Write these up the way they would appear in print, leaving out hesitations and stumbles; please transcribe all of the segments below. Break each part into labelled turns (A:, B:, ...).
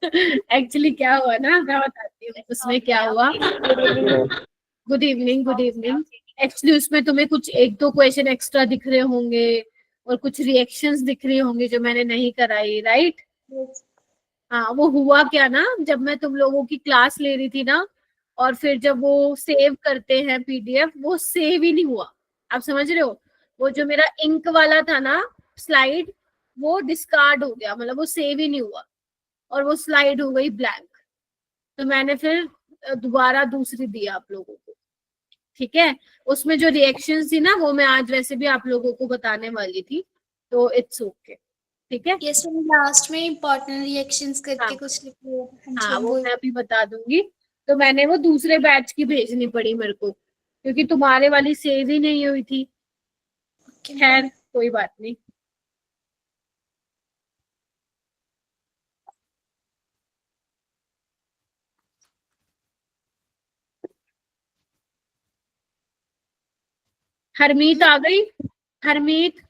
A: Actually क्या हुआ ना, मैं बताती हूँ उसमें क्या हुआ। Good evening, good evening. Actually उसमें तुम्हें कुछ एक दो क्वेश्चन एक्स्ट्रा दिख रहे होंगे और कुछ रिएक्शंस दिख रही होंगी जो मैंने नहीं कराई, राइट? हाँ, वो हुआ क्या ना, जब मैं तुम लोगों की क्लास ले रही थी ना, और फिर जब वो सेव करते हैं पीडीएफ, वो सेव ही नहीं हुआ। आप समझ रहे हो? वो जो मेरा इंक वाला था ना स्लाइड, वो डिस्कार्ड हो गया, मतलब वो सेव ही नहीं हुआ और वो स्लाइड हो गई ब्लैंक। तो मैंने फिर दोबारा दूसरी दी आप लोगों को। ठीक है, उसमें जो रिएक्शंस थी ना वो मैं आज वैसे भी आप लोगों को बताने वाली थी, तो इट्स ओके। ठीक है,
B: यस मैम, लास्ट में इम्पोर्टेंट रिएक्शंस
A: हाँ
B: करके कुछ लिखे। हाँ जी
A: हाँ,
B: मैम,
A: वो
B: वो।
A: मैं अभी बता दूंगी। तो मैंने वो दूसरे बैच की भेजनी पड़ी मेरे को, क्योंकि तुम्हारे वाली सेव ही नहीं हुई थी।
B: ओके
A: खैर
B: मैम।
A: कोई बात नहीं। हरमीत आ गई? हरमीत,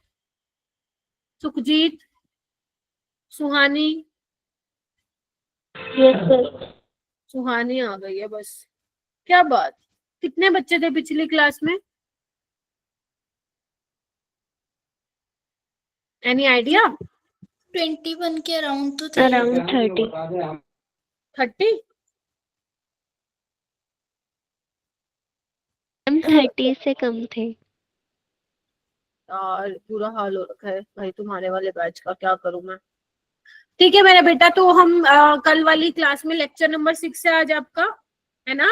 A: सुखजीत, सुहानी?
C: Yes sir.
A: सुहानी आ गई है बस। क्या बात, कितने बच्चे थे पिछली क्लास में? Any idea?
B: 21 के अराउंड तो थे।
C: अराउंड 30।
A: 30?
C: 30 से कम थे।
A: यार बुरा हाल हो रखा है भाई तुम्हारे वाले बैच का, क्या करूं मैं। ठीक है मेरा बेटा, तो हम कल वाली क्लास में लेक्चर नंबर 6 है आज आपका, है ना?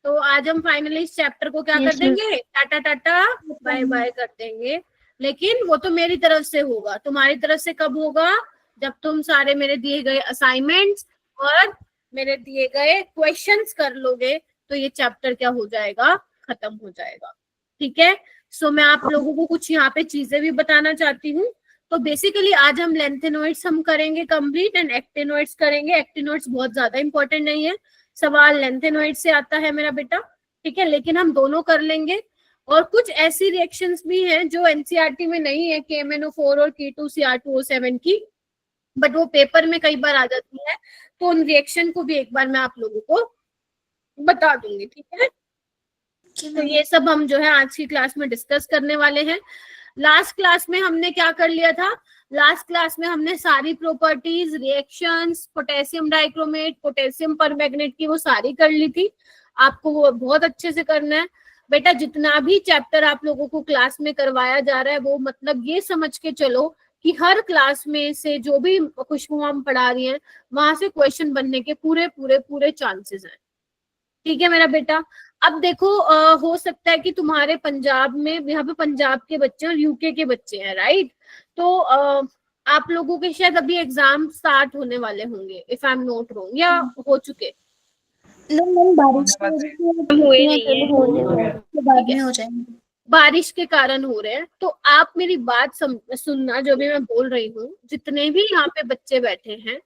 A: तो आज हम फाइनली इस चैप्टर को क्या कर
C: यस मैम।
A: देंगे, टाटा टाटा बाय बाय कर देंगे। लेकिन वो तो मेरी तरफ से होगा, तुम्हारी तरफ से कब होगा? जब तुम सारे मेरे दिए गए असाइनमेंट्स और मेरे दिए गए क्वेश्चंस कर लोगे, तो ये चैप्टर क्या हो जाएगा, खत्म हो जाएगा। ठीक है, सो मैं आप लोगों को कुछ यहाँ पे चीजें भी बताना चाहती हूँ। तो बेसिकली आज हम लेंथेनोइड्स हम करेंगे कंप्लीट एंड एक्टिनोइड्स करेंगे। एक्टिनोइड्स बहुत ज्यादा इंपॉर्टेंट नहीं है, सवाल लेंथेनोइड से आता है मेरा बेटा। ठीक है, लेकिन हम दोनों कर लेंगे। और कुछ ऐसी रिएक्शंस भी हैं जो एनसीईआरटी में नहीं है, KMnO4 और K2Cr2O7 की, बट वो पेपर में कई बार आ जाती है, तो उन रिएक्शन को भी एक बार मैं आप लोगों को बता दूंगी। ठीक है, तो ये सब हम जो है आज की क्लास में डिस्कस करने वाले हैं। लास्ट क्लास में हमने क्या कर लिया था? लास्ट क्लास में हमने सारी properties, reactions, potassium dichromate, potassium permanganate की वो सारी कर ली थी। आपको वो बहुत अच्छे से करना है बेटा। जितना भी चैप्टर आप लोगों को क्लास में करवाया जा रहा है, वो मतलब ये समझ के चलो कि हर क्लास में से जो भी खुशबू हम पढ़ा रही हैं, वहां से क्वेश्चन बनने के पूरे पूरे पूरे चांसेस हैं। ठीक है मेरा बेटा। अब देखो, हो सकता है कि तुम्हारे पंजाब में, यहाँ पे पंजाब के बच्चे और यूके के बच्चे हैं, राइट? तो आप लोगों के शायद अभी एग्जाम स्टार्ट होने वाले होंगे, if I am not wrong, या हो चुके?
B: बारिश
C: हुए नहीं है।
B: के बाद में हो जाएंगे।
A: बारिश के कारण हो रहे हैं। तो आप मेरी बात सुनना, जो भी मैं बोल रही हूँ, जितने भी यहाँ पे बच्चे बैठे हैं,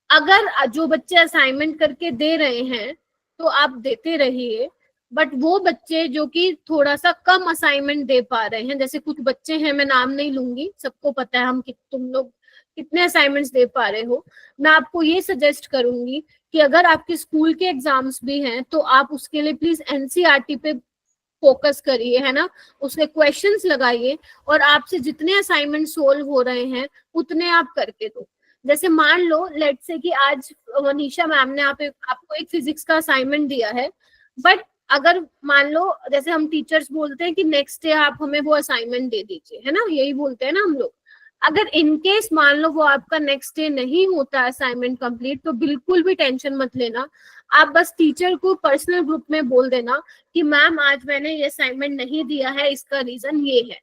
A: अगर जो बच्चे असाइनमेंट करके दे रहे हैं तो आप देते रहिए। बट वो बच्चे जो कि थोड़ा सा कम असाइनमेंट दे पा रहे हैं, जैसे कुछ बच्चे हैं, मैं नाम नहीं लूंगी, सबको पता है हम तुम लोग कितने असाइनमेंट्स दे पा रहे हो, मैं आपको ये सजेस्ट करूंगी कि अगर आपके स्कूल के एग्जाम्स भी हैं तो आप उसके लिए प्लीज एनसीईआरटी पे फोकस करिए, है ना? उसके क्वेश्चंस लगाइए और आपसे जितने असाइनमेंट सोल्व हो रहे हैं उतने आप करके दो। जैसे मान लो लेट से कि आज मनीषा मैम ने आपको एक फिजिक्स का असाइनमेंट दिया है, बट अगर मान लो जैसे हम टीचर्स बोलते हैं कि नेक्स्ट डे आप हमें वो असाइनमेंट दे दीजिए, है ना, यही बोलते हैं ना हम लोग। अगर इनकेस मान लो वो आपका नेक्स्ट डे नहीं होता असाइनमेंट कंप्लीट, तो बिल्कुल भी टेंशन मत लेना। आप बस टीचर को पर्सनल ग्रुप में बोल देना कि मैम आज मैंने ये असाइनमेंट नहीं दिया है, इसका रीजन ये है।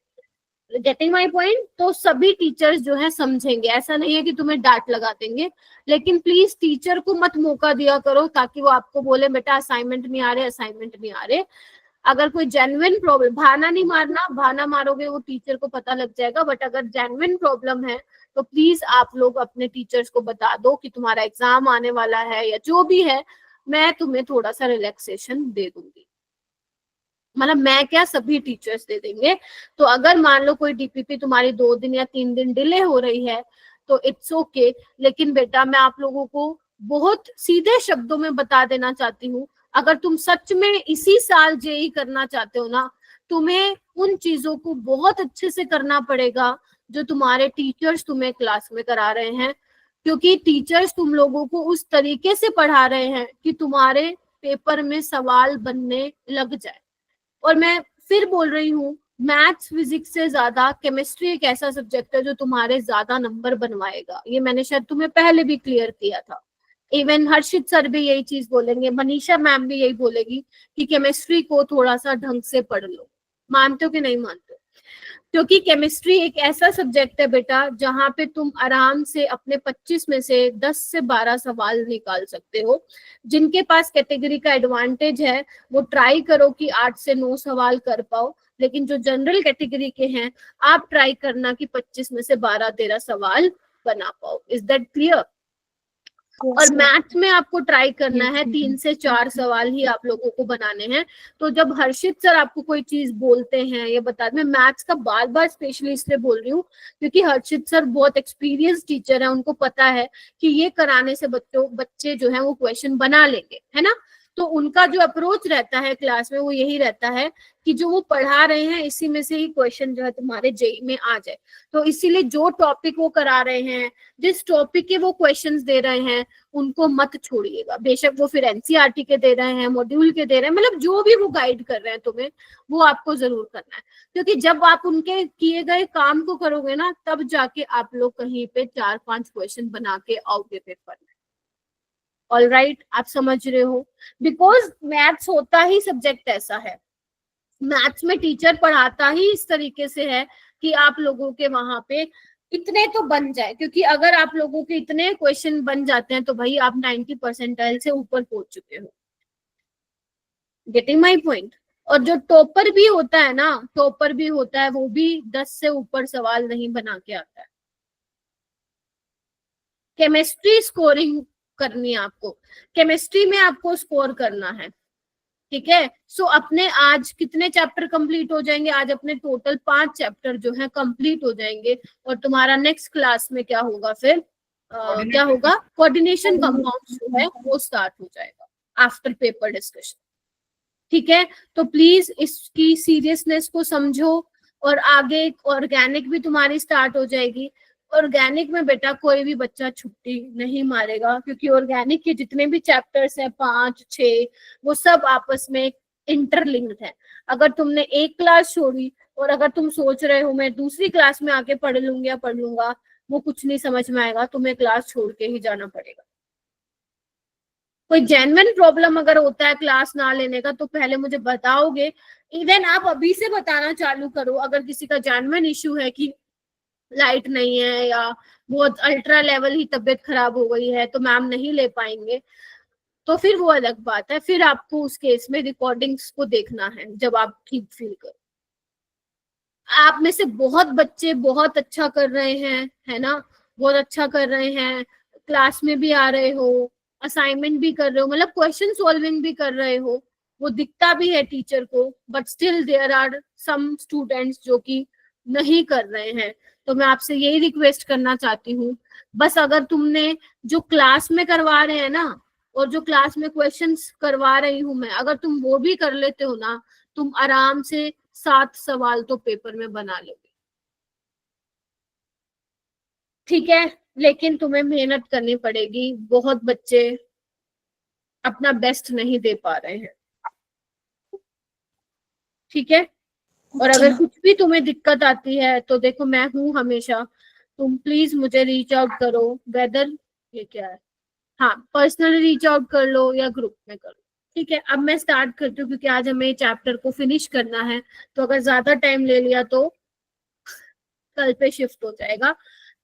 A: Getting my point? तो सभी टीचर्स जो है समझेंगे, ऐसा नहीं है कि तुम्हें डांट लगा देंगे, लेकिन प्लीज टीचर को मत मौका दिया करो ताकि वो आपको बोले बेटा असाइनमेंट नहीं आ रहे, असाइनमेंट नहीं आ रहे। अगर कोई जेन्युइन प्रॉब्लम, बहाना नहीं मारना, बहाना मारोगे वो टीचर को पता लग जाएगा, बट अगर जेन्युइन प्रॉब्लम है तो प्लीज आप लोग अपने टीचर्स को बता दो कि तुम्हारा एग्जाम आने वाला है या जो भी है, मैं तुम्हें थोड़ा सा रिलैक्सेशन दे दूंगी। मतलब मैं क्या, सभी टीचर्स दे देंगे। तो अगर मान लो कोई डीपीपी तुम्हारी 2 दिन या 3 दिन डिले हो रही है तो इट्स ओके, लेकिन बेटा मैं आप लोगों को बहुत सीधे शब्दों में बता देना चाहती हूँ, अगर तुम सच में इसी साल जेई करना चाहते हो ना, तुम्हें उन चीजों को बहुत अच्छे से करना पड़ेगा जो तुम्हारे टीचर्स तुम्हें क्लास में करा रहे हैं, क्योंकि टीचर्स तुम लोगों को उस तरीके से पढ़ा रहे हैं कि तुम्हारे पेपर में सवाल बनने लग जाए। और मैं फिर बोल रही हूँ, मैथ्स फिजिक्स से ज्यादा केमिस्ट्री एक ऐसा सब्जेक्ट है जो तुम्हारे ज्यादा नंबर बनवाएगा। ये मैंने शायद तुम्हें पहले भी क्लियर किया था। इवन हर्षित सर भी यही चीज बोलेंगे, मनीषा मैम भी यही बोलेगी कि केमिस्ट्री को थोड़ा सा ढंग से पढ़ लो। मानते हो कि नहीं मानते हो? क्योंकि केमिस्ट्री एक ऐसा सब्जेक्ट है बेटा जहां पे तुम आराम से अपने 25 में से 10 से 12 सवाल निकाल सकते हो। जिनके पास कैटेगरी का एडवांटेज है वो ट्राई करो कि 8 से 9 सवाल कर पाओ, लेकिन जो जनरल कैटेगरी के हैं आप ट्राई करना कि 25 में से 12-13 सवाल बना पाओ। Is that clear? और मैथ्स में आपको ट्राई करना है 3 से 4 सवाल ही आप लोगों को बनाने हैं। तो जब हर्षित सर आपको कोई चीज बोलते हैं या बताते, मैं मैथ्स का बार बार स्पेशली इसलिए बोल रही हूँ क्योंकि हर्षित सर बहुत एक्सपीरियंस टीचर है, उनको पता है कि ये कराने से बच्चे जो है वो क्वेश्चन बना लेंगे, है ना। तो उनका जो अप्रोच रहता है क्लास में वो यही रहता है कि जो वो पढ़ा रहे हैं इसी में से ही क्वेश्चन जो है तुम्हारे जेई में आ जाए। तो इसीलिए जो टॉपिक वो करा रहे हैं, जिस टॉपिक के वो क्वेश्चंस दे रहे हैं, उनको मत छोड़िएगा। बेशक वो फिर एनसीईआरटी के दे रहे हैं, मॉड्यूल के दे रहे हैं, मतलब जो भी वो गाइड कर रहे हैं तुम्हें, वो आपको जरूर करना है। क्योंकि जब आप उनके किए गए काम को करोगे ना, तब जाके आप लोग कहीं पे 4-5 क्वेश्चन बना के आओगे पेपर में। ऑल राइट, आप समझ रहे हो? बिकॉज मैथ्स होता ही सब्जेक्ट ऐसा है, मैथ्स में टीचर पढ़ाता ही इस तरीके से है कि आप लोगों के वहां पे इतने तो बन जाए। क्योंकि अगर आप लोगों के इतने क्वेश्चन बन जाते हैं तो भाई आप 90 परसेंटाइल से ऊपर पहुंच चुके हो। Getting my point? और जो टॉपर भी होता है ना, टॉपर भी होता है, वो भी 10 से ऊपर सवाल नहीं बना के आता है। केमिस्ट्री स्कोरिंग करनी है आपको, केमिस्ट्री में आपको स्कोर करना है, ठीक है। सो अपने आज कितने चैप्टर कंप्लीट हो जाएंगे? आज अपने टोटल 5 चैप्टर जो है कंप्लीट हो जाएंगे। और तुम्हारा नेक्स्ट क्लास में क्या होगा फिर? क्या होगा? कोऑर्डिनेशन कंपाउंड्स जो है वो स्टार्ट हो जाएगा आफ्टर पेपर डिस्कशन, ठीक है। तो प्लीज इसकी सीरियसनेस को समझो। और आगे ऑर्गेनिक भी तुम्हारी स्टार्ट हो जाएगी। ऑर्गेनिक में बेटा कोई भी बच्चा छुट्टी नहीं मारेगा, क्योंकि ऑर्गेनिक के जितने भी चैप्टर्स हैं 5-6, वो सब आपस में इंटरलिंक्ड है। अगर तुमने एक क्लास छोड़ी और अगर तुम सोच रहे हो मैं दूसरी क्लास में आके पढ़ लूंगी या पढ़ लूंगा, वो कुछ नहीं समझ में आएगा, तुम्हें क्लास छोड़ के ही जाना पड़ेगा। कोई जेन्युइन प्रॉब्लम अगर होता है क्लास ना लेने का तो पहले मुझे बताओगे। इवन आप अभी से बताना चालू करो, अगर किसी का जेन्युइन इश्यू है कि लाइट नहीं है या बहुत अल्ट्रा लेवल ही तबीयत खराब हो गई है तो मैम नहीं ले पाएंगे, तो फिर वो अलग बात है। फिर आपको उस केस में रिकॉर्डिंग्स को देखना है जब आप ठीक फील करो। आप में से बहुत बच्चे बहुत अच्छा कर रहे हैं, है ना, बहुत अच्छा कर रहे हैं, क्लास में भी आ रहे हो, असाइनमेंट भी कर रहे हो, मतलब क्वेश्चन सॉल्विंग भी कर रहे हो, वो दिखता भी है टीचर को। But still there are some students जो कि नहीं कर रहे हैं। तो मैं आपसे यही रिक्वेस्ट करना चाहती हूँ, बस अगर तुमने जो क्लास में करवा रहे हैं ना और जो क्लास में क्वेश्चंस करवा रही हूँ मैं, अगर तुम वो भी कर लेते हो ना, तुम आराम से 7 सवाल तो पेपर में बना लोगे, ठीक है। लेकिन तुम्हें मेहनत करनी पड़ेगी, बहुत बच्चे अपना बेस्ट नहीं दे पा रहे हैं, ठीक है। और अगर कुछ भी तुम्हें दिक्कत आती है तो देखो मैं हूं हमेशा, तुम प्लीज मुझे रीच आउट करो। वेदर ये क्या है, हाँ, पर्सनली रीच आउट कर लो या ग्रुप में करो, ठीक है। अब मैं स्टार्ट करती हूँ क्योंकि आज हमें चैप्टर को फिनिश करना है, तो अगर ज्यादा टाइम ले लिया तो कल पे शिफ्ट हो जाएगा।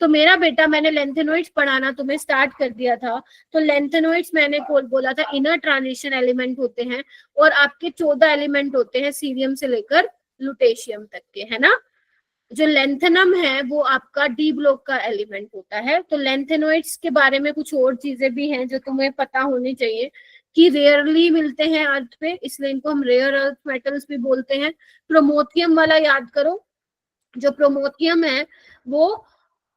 A: तो मेरा बेटा, मैंने लेंथेनॉइड्स पढ़ाना तुम्हें स्टार्ट कर दिया था। तो लेंथेनॉइड्स मैंने बोला था इनर ट्रांजिशन एलिमेंट होते हैं और आपके 14 एलिमेंट होते हैं सीरियम से लेकर लुटेशियम तक के, है ना। जो लेंथेनम है वो आपका डी ब्लॉक का एलिमेंट होता है। तो लेंथेनॉइड्स के बारे में कुछ और चीजें भी हैं जो तुम्हें पता होनी चाहिए कि रेयरली मिलते हैं अर्थ पे, इसलिए इनको हम रेयर अर्थ मेटल्स भी बोलते हैं। प्रोमोथियम वाला याद करो, जो प्रोमोथियम है वो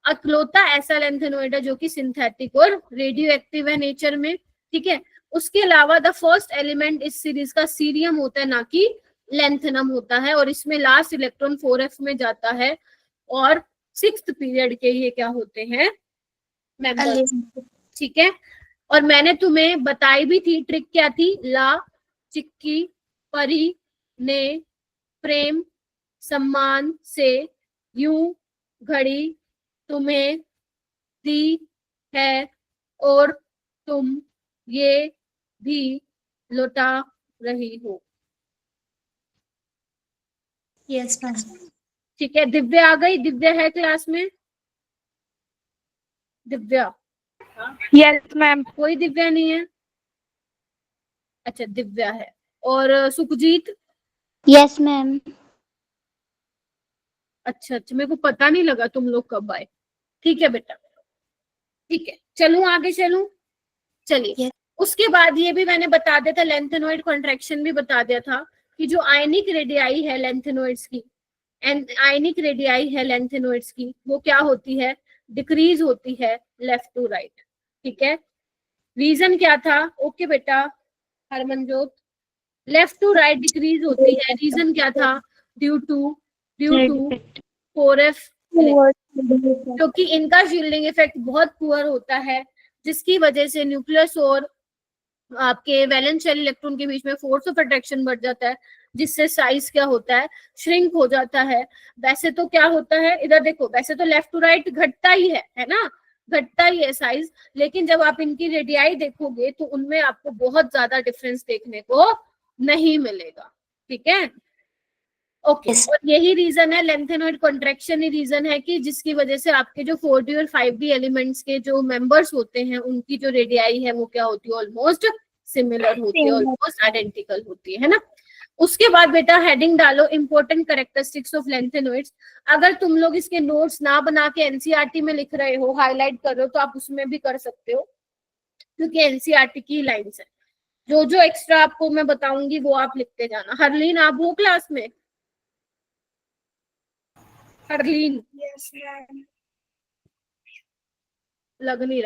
A: अकलौता ऐसा लेंथेनॉइड है जो कि सिंथेटिक और रेडियो एक्टिव है नेचर में, ठीक है। उसके अलावा द फर्स्ट एलिमेंट इस सीरीज का सीरियम होता है, ना कि लेंथेनम होता है, और इसमें लास्ट इलेक्ट्रॉन 4f में जाता है, और 6th पीरियड के ये क्या होते हैं, मेंबर्स, ठीक है। और मैंने तुम्हें बताई भी थी, ट्रिक क्या थी, ला, चिक्की, परी, ने, प्रेम, सम्मान से, यूं, घड़ी, तुम्हें, दी है, और तुम ये भी लौटा रही हो।
B: Yes ma'am.
A: ठीक है, दिव्या आ गई, दिव्या है क्लास में? दिव्या?
C: Yes ma'am.
A: कोई दिव्या नहीं है? अच्छा, दिव्या है। और सुखजीत?
C: Yes ma'am.
A: अच्छा अच्छा, मेरे को पता नहीं लगा तुम लोग कब आए। ठीक है बेटा, ठीक है, चलूं आगे, चलूं, चलिए।
B: Yes.
A: उसके बाद ये भी मैंने बता दिया था, लेंथेनॉइड कॉन्ट्रैक्शन भी बता दिया था कि जो आयनिक रेडियाई है लेंथेनॉइड्स की, आयनिक रेडियाई है लेंथेनॉइड्स की, वो क्या होती है, डिक्रीज होती है लेफ्ट टू राइट, ठीक है। रीजन क्या था? ओके बेटा Harmanjot, left to right decrease होती है, रीजन क्या था? ड्यू टू 4f, क्योंकि इनका शील्डिंग इफेक्ट बहुत पुअर होता है, जिसकी वजह से न्यूक्लियस और आपके वैलेंस शेल इलेक्ट्रॉन के बीच में फोर्स ऑफ अट्रैक्शन बढ़ जाता है, जिससे साइज क्या होता है, श्रिंक हो जाता है। वैसे तो क्या होता है, इधर देखो, वैसे तो लेफ्ट टू राइट घटता ही है ना, घटता ही है साइज, लेकिन जब आप इनकी रेडियाई देखोगे तो उनमें आपको बहुत ज्यादा डिफरेंस देखने को नहीं मिलेगा, ठीक है। ओके, और यही रीजन है, लेंथेनॉइड कॉन्ट्रैक्शन ही रीजन है कि जिसकी वजह से आपके जो 4d और 5d एलिमेंट्स के जो मेंबर्स होते हैं उनकी जो रेडियाई है वो क्या होती है, ऑलमोस्ट सिमिलर होती है, ऑलमोस्ट आइडेंटिकल होती है ना। उसके बाद बेटा हेडिंग डालो, इंपॉर्टेंट कैरेक्टरिस्टिक्स ऑफ लेंथेनॉइड्स। अगर तुम लोग इसके नोट्स ना बना के एनसीईआरटी में लिख रहे हो, हाईलाइट कर रहे हो, तो आप उसमें भी कर सकते हो, क्योंकि एनसीईआरटी की लाइन्स है। जो जो एक्स्ट्रा आपको मैं बताऊंगी वो आप लिखते जाना। हरलीन आप हो क्लास में? हरलीन?
B: Yes ma'am.
A: लग नहीं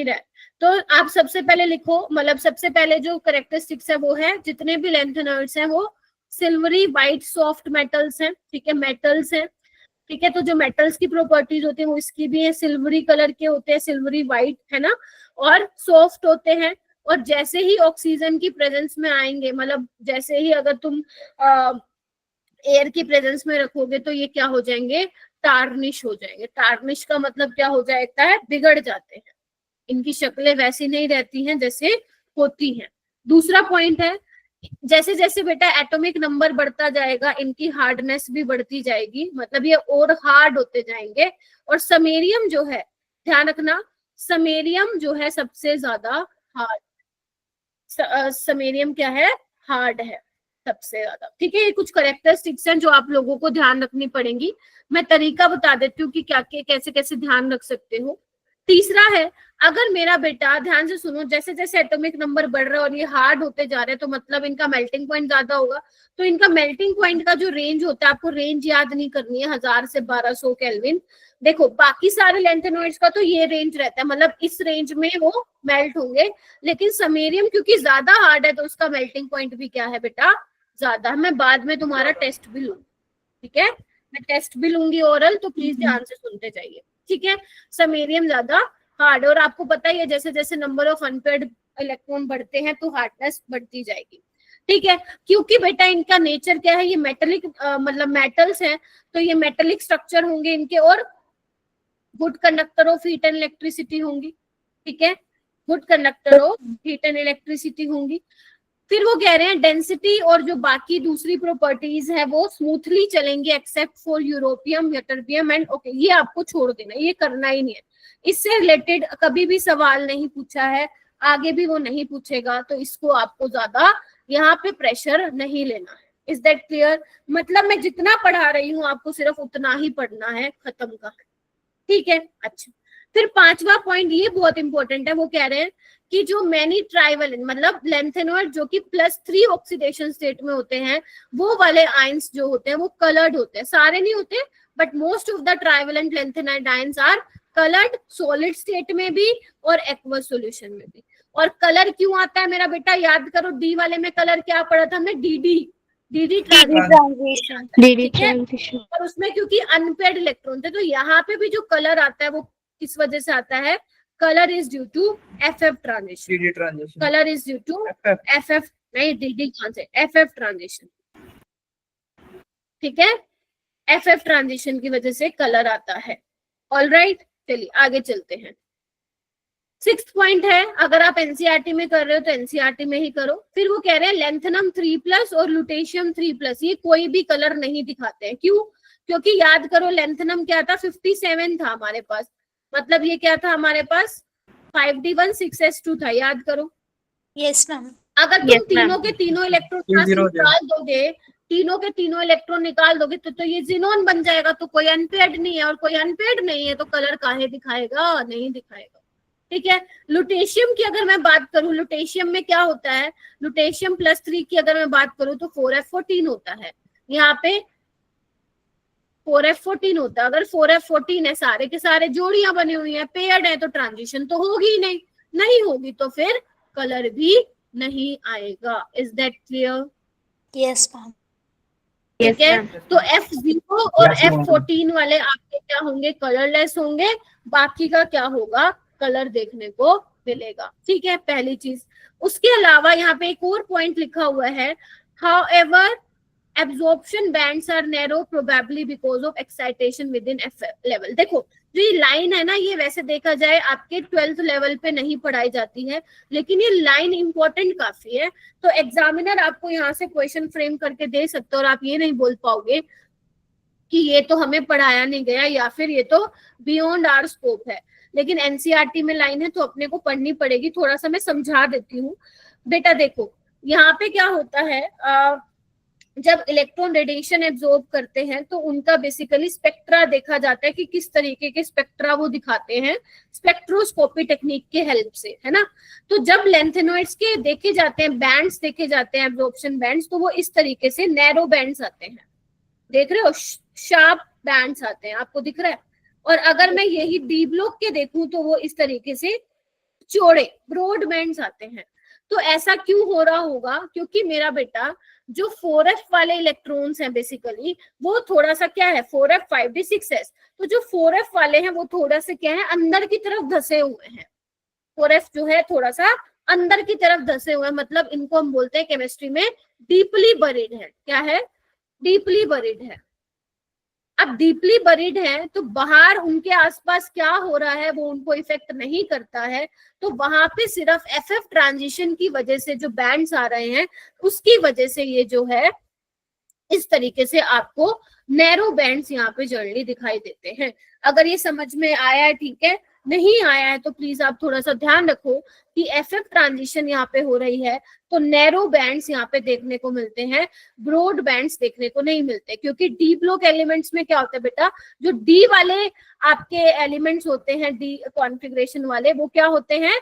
A: रहा। तो आप सबसे पहले लिखो, मतलब सबसे पहले जो कैरेक्टरिस्टिक्स है वो है, जितने भी लेंथेनॉइड्स हैं वो सिल्वरी वाइट सॉफ्ट मेटल्स हैं, ठीक है, मेटल्स हैं, ठीक है। तो जो मेटल्स की प्रॉपर्टीज होती है वो इसकी भी है, सिल्वरी कलर के होते हैं, सिल्वरी वाइट, है ना, और सॉफ्ट होते हैं। और जैसे ही ऑक्सीजन की प्रेजेंस में आएंगे, मतलब जैसे ही अगर तुम एयर की प्रेजेंस में रखोगे तो ये क्या हो जाएंगे, टार्निश हो जाएंगे। टार्निश का मतलब क्या हो जाता है, बिगड़ जाते हैं, इनकी शक्लें वैसी नहीं रहती हैं जैसे होती हैं। दूसरा पॉइंट है, जैसे जैसे बेटा एटॉमिक नंबर बढ़ता जाएगा इनकी हार्डनेस भी बढ़ती जाएगी, मतलब ये और हार्ड होते जाएंगे। और समेरियम जो है, ध्यान रखना, समेरियम जो है सबसे ज्यादा हार्ड, समेरियम क्या है, हार्ड है सबसे ज्यादा, ठीक है। ये कुछ कैरेक्टरिस्टिक्स हैं जो आप लोगों को ध्यान रखनी पड़ेंगी। मैं तरीका बता देती हूँ कि क्या कैसे कैसे ध्यान रख सकते हो। तीसरा है, अगर मेरा बेटा, ध्यान से सुनो, जैसे जैसे एटॉमिक नंबर बढ़ रहा है और ये हार्ड होते जा रहे हैं, तो मतलब इनका मेल्टिंग पॉइंट ज्यादा होगा। तो इनका मेल्टिंग पॉइंट का जो रेंज होता है, आपको रेंज याद नहीं करनी है, 1000 से 1200 केल्विन। देखो बाकी सारे लेंथेनॉइड्स का तो ये रेंज रहता है, मतलब इस रेंज में वो मेल्ट होंगे, लेकिन समेरियम क्योंकि ज्यादा हार्ड है तो उसका मेल्टिंग पॉइंट भी क्या है बेटा, ज्यादा। मैं बाद में तुम्हारा टेस्ट भी लूंगी, ठीक है, मैं टेस्ट भी लूंगी ओरल, तो प्लीज ध्यान से सुनते जाइए, ठीक है। समेरियम ज्यादा हार्ड, और आपको पता ही है जैसे जैसे नंबर ऑफ अनपेयर्ड इलेक्ट्रॉन बढ़ते हैं तो हार्डनेस बढ़ती जाएगी, ठीक है। क्योंकि बेटा इनका नेचर क्या है, ये मेटेलिक मतलब मेटल्स हैं, तो ये मेटेलिक स्ट्रक्चर होंगे इनके, और good conductor of heat and electricity होंगी, ठीक है, good conductor of heat and electricity होंगी। फिर वो कह रहे हैं डेंसिटी और जो बाकी दूसरी प्रॉपर्टीज है वो स्मूथली चलेंगे except for europium, ytterbium and okay, ये आपको छोड़ देना, ये करना ही नहीं है। इससे रिलेटेड कभी भी सवाल नहीं पूछा है, आगे भी वो नहीं पूछेगा, तो इसको आपको ज्यादा यहाँ पे प्रेशर नहीं लेना है। Is that clear? मतलब मैं जितना पढ़ा रही हूँ आपको सिर्फ उतना ही पढ़ना है, खत्म का, ठीक है। अच्छा, फिर पांचवा पॉइंट ये बहुत इंपॉर्टेंट है, वो कह रहे हैं कि जो मैनी ट्राइवेलेंट मतलब लेंथेनॉइड जो कि +3 ऑक्सीडेशन स्टेट में होते हैं, वो वाले आयंस जो होते हैं वो कलर्ड होते हैं। सारे नहीं होते, but most of the trivalent lanthanide ions are coloured, solid state में भी और एक्वस सॉल्यूशन में भी। और कलर क्यों आता है मेरा बेटा, याद करो, डी वाले में कलर क्या पढ़ा था हमने, डीडी ट्रांजिशन, ठीक है। और उसमें क्योंकि अनपेयर्ड इलेक्ट्रॉन थे, तो यहाँ पे भी जो कलर आता है वो किस वजह से आता है, colour is due to f f transition, colour is due to f f, नहीं डीडी कौन से, एफएफ ट्रांजिशन, ठीक है। एफएफ ट्रांजिशन की वजह से कलर आता है। ऑलराइट, चलिए आगे चलते हैं। 6th पॉइंट है, अगर आप एनसीईआरटी में कर रहे हो तो एनसीईआरटी में ही करो। फिर वो कह रहे हैं लेंथेनम 3+ और लुटेशियम 3+, ये कोई भी कलर नहीं दिखाते हैं। क्यों? क्योंकि याद करो लेंथेनम क्या था, 57 था हमारे पास, मतलब ये क्या था हमारे पास, 5d16s2 था, याद करो।
B: Yes ma'am.
A: अगर तुम तीनों के तीनों इलेक्ट्रॉन निकाल दोगे, तीनों के तीनों इलेक्ट्रॉन निकाल दोगे तो ये जिनोन बन जाएगा। तो कोई अनपेयर्ड नहीं है, और कोई अनपेयर्ड नहीं है तो कलर काहे दिखाएगा, नहीं दिखाएगा, ठीक है। लुटेशियम की अगर मैं बात करूं, लुटेशियम में क्या होता है, लुटेशियम +3 की अगर मैं बात करूं तो 4f14 होता है। यहाँ पे 4f14 होता है। अगर 4f14 है, सारे के सारे जोड़ियां बनी हुई है, पेयर्ड है, तो ट्रांजिशन तो होगी ही नहीं, नहीं होगी तो फिर कलर भी नहीं आएगा। Is that clear?
B: Yes ma'am.
A: ठीक है। तो F0 और F14 वाले आपके क्या होंगे, कलरलेस होंगे, बाकी का क्या होगा, कलर देखने को मिलेगा, ठीक है, पहली चीज। उसके अलावा यहाँ पे एक और पॉइंट लिखा हुआ है, however absorption bands are narrow probably because of excitation within F level। देखो जो ये लाइन है ना, ये वैसे देखा जाए आपके 12th लेवल पे नहीं पढ़ाई जाती है, लेकिन ये लाइन इंपॉर्टेंट काफी है। तो एग्जामिनर आपको यहाँ से क्वेश्चन फ्रेम करके दे सकते हो, और आप ये नहीं बोल पाओगे कि ये तो हमें पढ़ाया नहीं गया, या फिर ये तो बियॉन्ड आवर स्कोप है। लेकिन एनसीईआरटी में लाइन है तो अपने को पढ़नी पड़ेगी। थोड़ा सा मैं समझा देती हूँ बेटा। देखो यहाँ पे क्या होता है, जब इलेक्ट्रॉन रेडिएशन एब्जॉर्ब करते हैं तो उनका बेसिकली स्पेक्ट्रा देखा जाता है कि किस तरीके के स्पेक्ट्रा वो दिखाते हैं, स्पेक्ट्रोस्कोपी टेक्निक के हेल्प से, है ना। तो जब लेंथेनॉइड्स के देखे जाते हैं, बैंड्स देखे जाते हैं, एब्जॉर्प्शन बैंड्स, तो वो इस तरीके से नैरो बैंड्स आते हैं, देख रहे हो, शार्प बैंड्स आते हैं, आपको दिख रहा है। और अगर मैं यही डी ब्लॉक के देखूं तो वो इस तरीके से चौड़े ब्रॉड बैंड्स आते हैं। तो ऐसा क्यों हो रहा होगा, क्योंकि मेरा बेटा जो 4f वाले इलेक्ट्रॉन्स हैं बेसिकली वो थोड़ा सा क्या है, 4f 5d6s, तो जो 4f वाले हैं वो थोड़ा सा क्या है, अंदर की तरफ धसे हुए हैं। 4f जो है थोड़ा सा अंदर की तरफ धसे हुए हैं, मतलब इनको हम बोलते हैं केमिस्ट्री में डीपली बरीड है। क्या है, डीपली बरीड है। अब डीपली बरीड है तो बाहर उनके आसपास क्या हो रहा है वो उनको इफेक्ट नहीं करता है, तो वहां पे सिर्फ एफएफ ट्रांजिशन की वजह से जो बैंड्स आ रहे हैं उसकी वजह से ये जो है इस तरीके से आपको नैरो बैंड्स यहाँ पे जर्नली दिखाई देते हैं। अगर ये समझ में आया है, ठीक है, नहीं आया है तो प्लीज आप थोड़ा सा ध्यान रखो कि एफएफ ट्रांजिशन यहाँ पे हो रही है तो नैरो बैंड्स यहाँ पे देखने को मिलते हैं, ब्रॉड बैंड्स देखने को नहीं मिलते। क्योंकि डी ब्लॉक एलिमेंट्स में क्या होता है बेटा, जो डी वाले आपके एलिमेंट्स होते हैं, डी कॉन्फ़िगरेशन वाले, वो क्या होते हैं,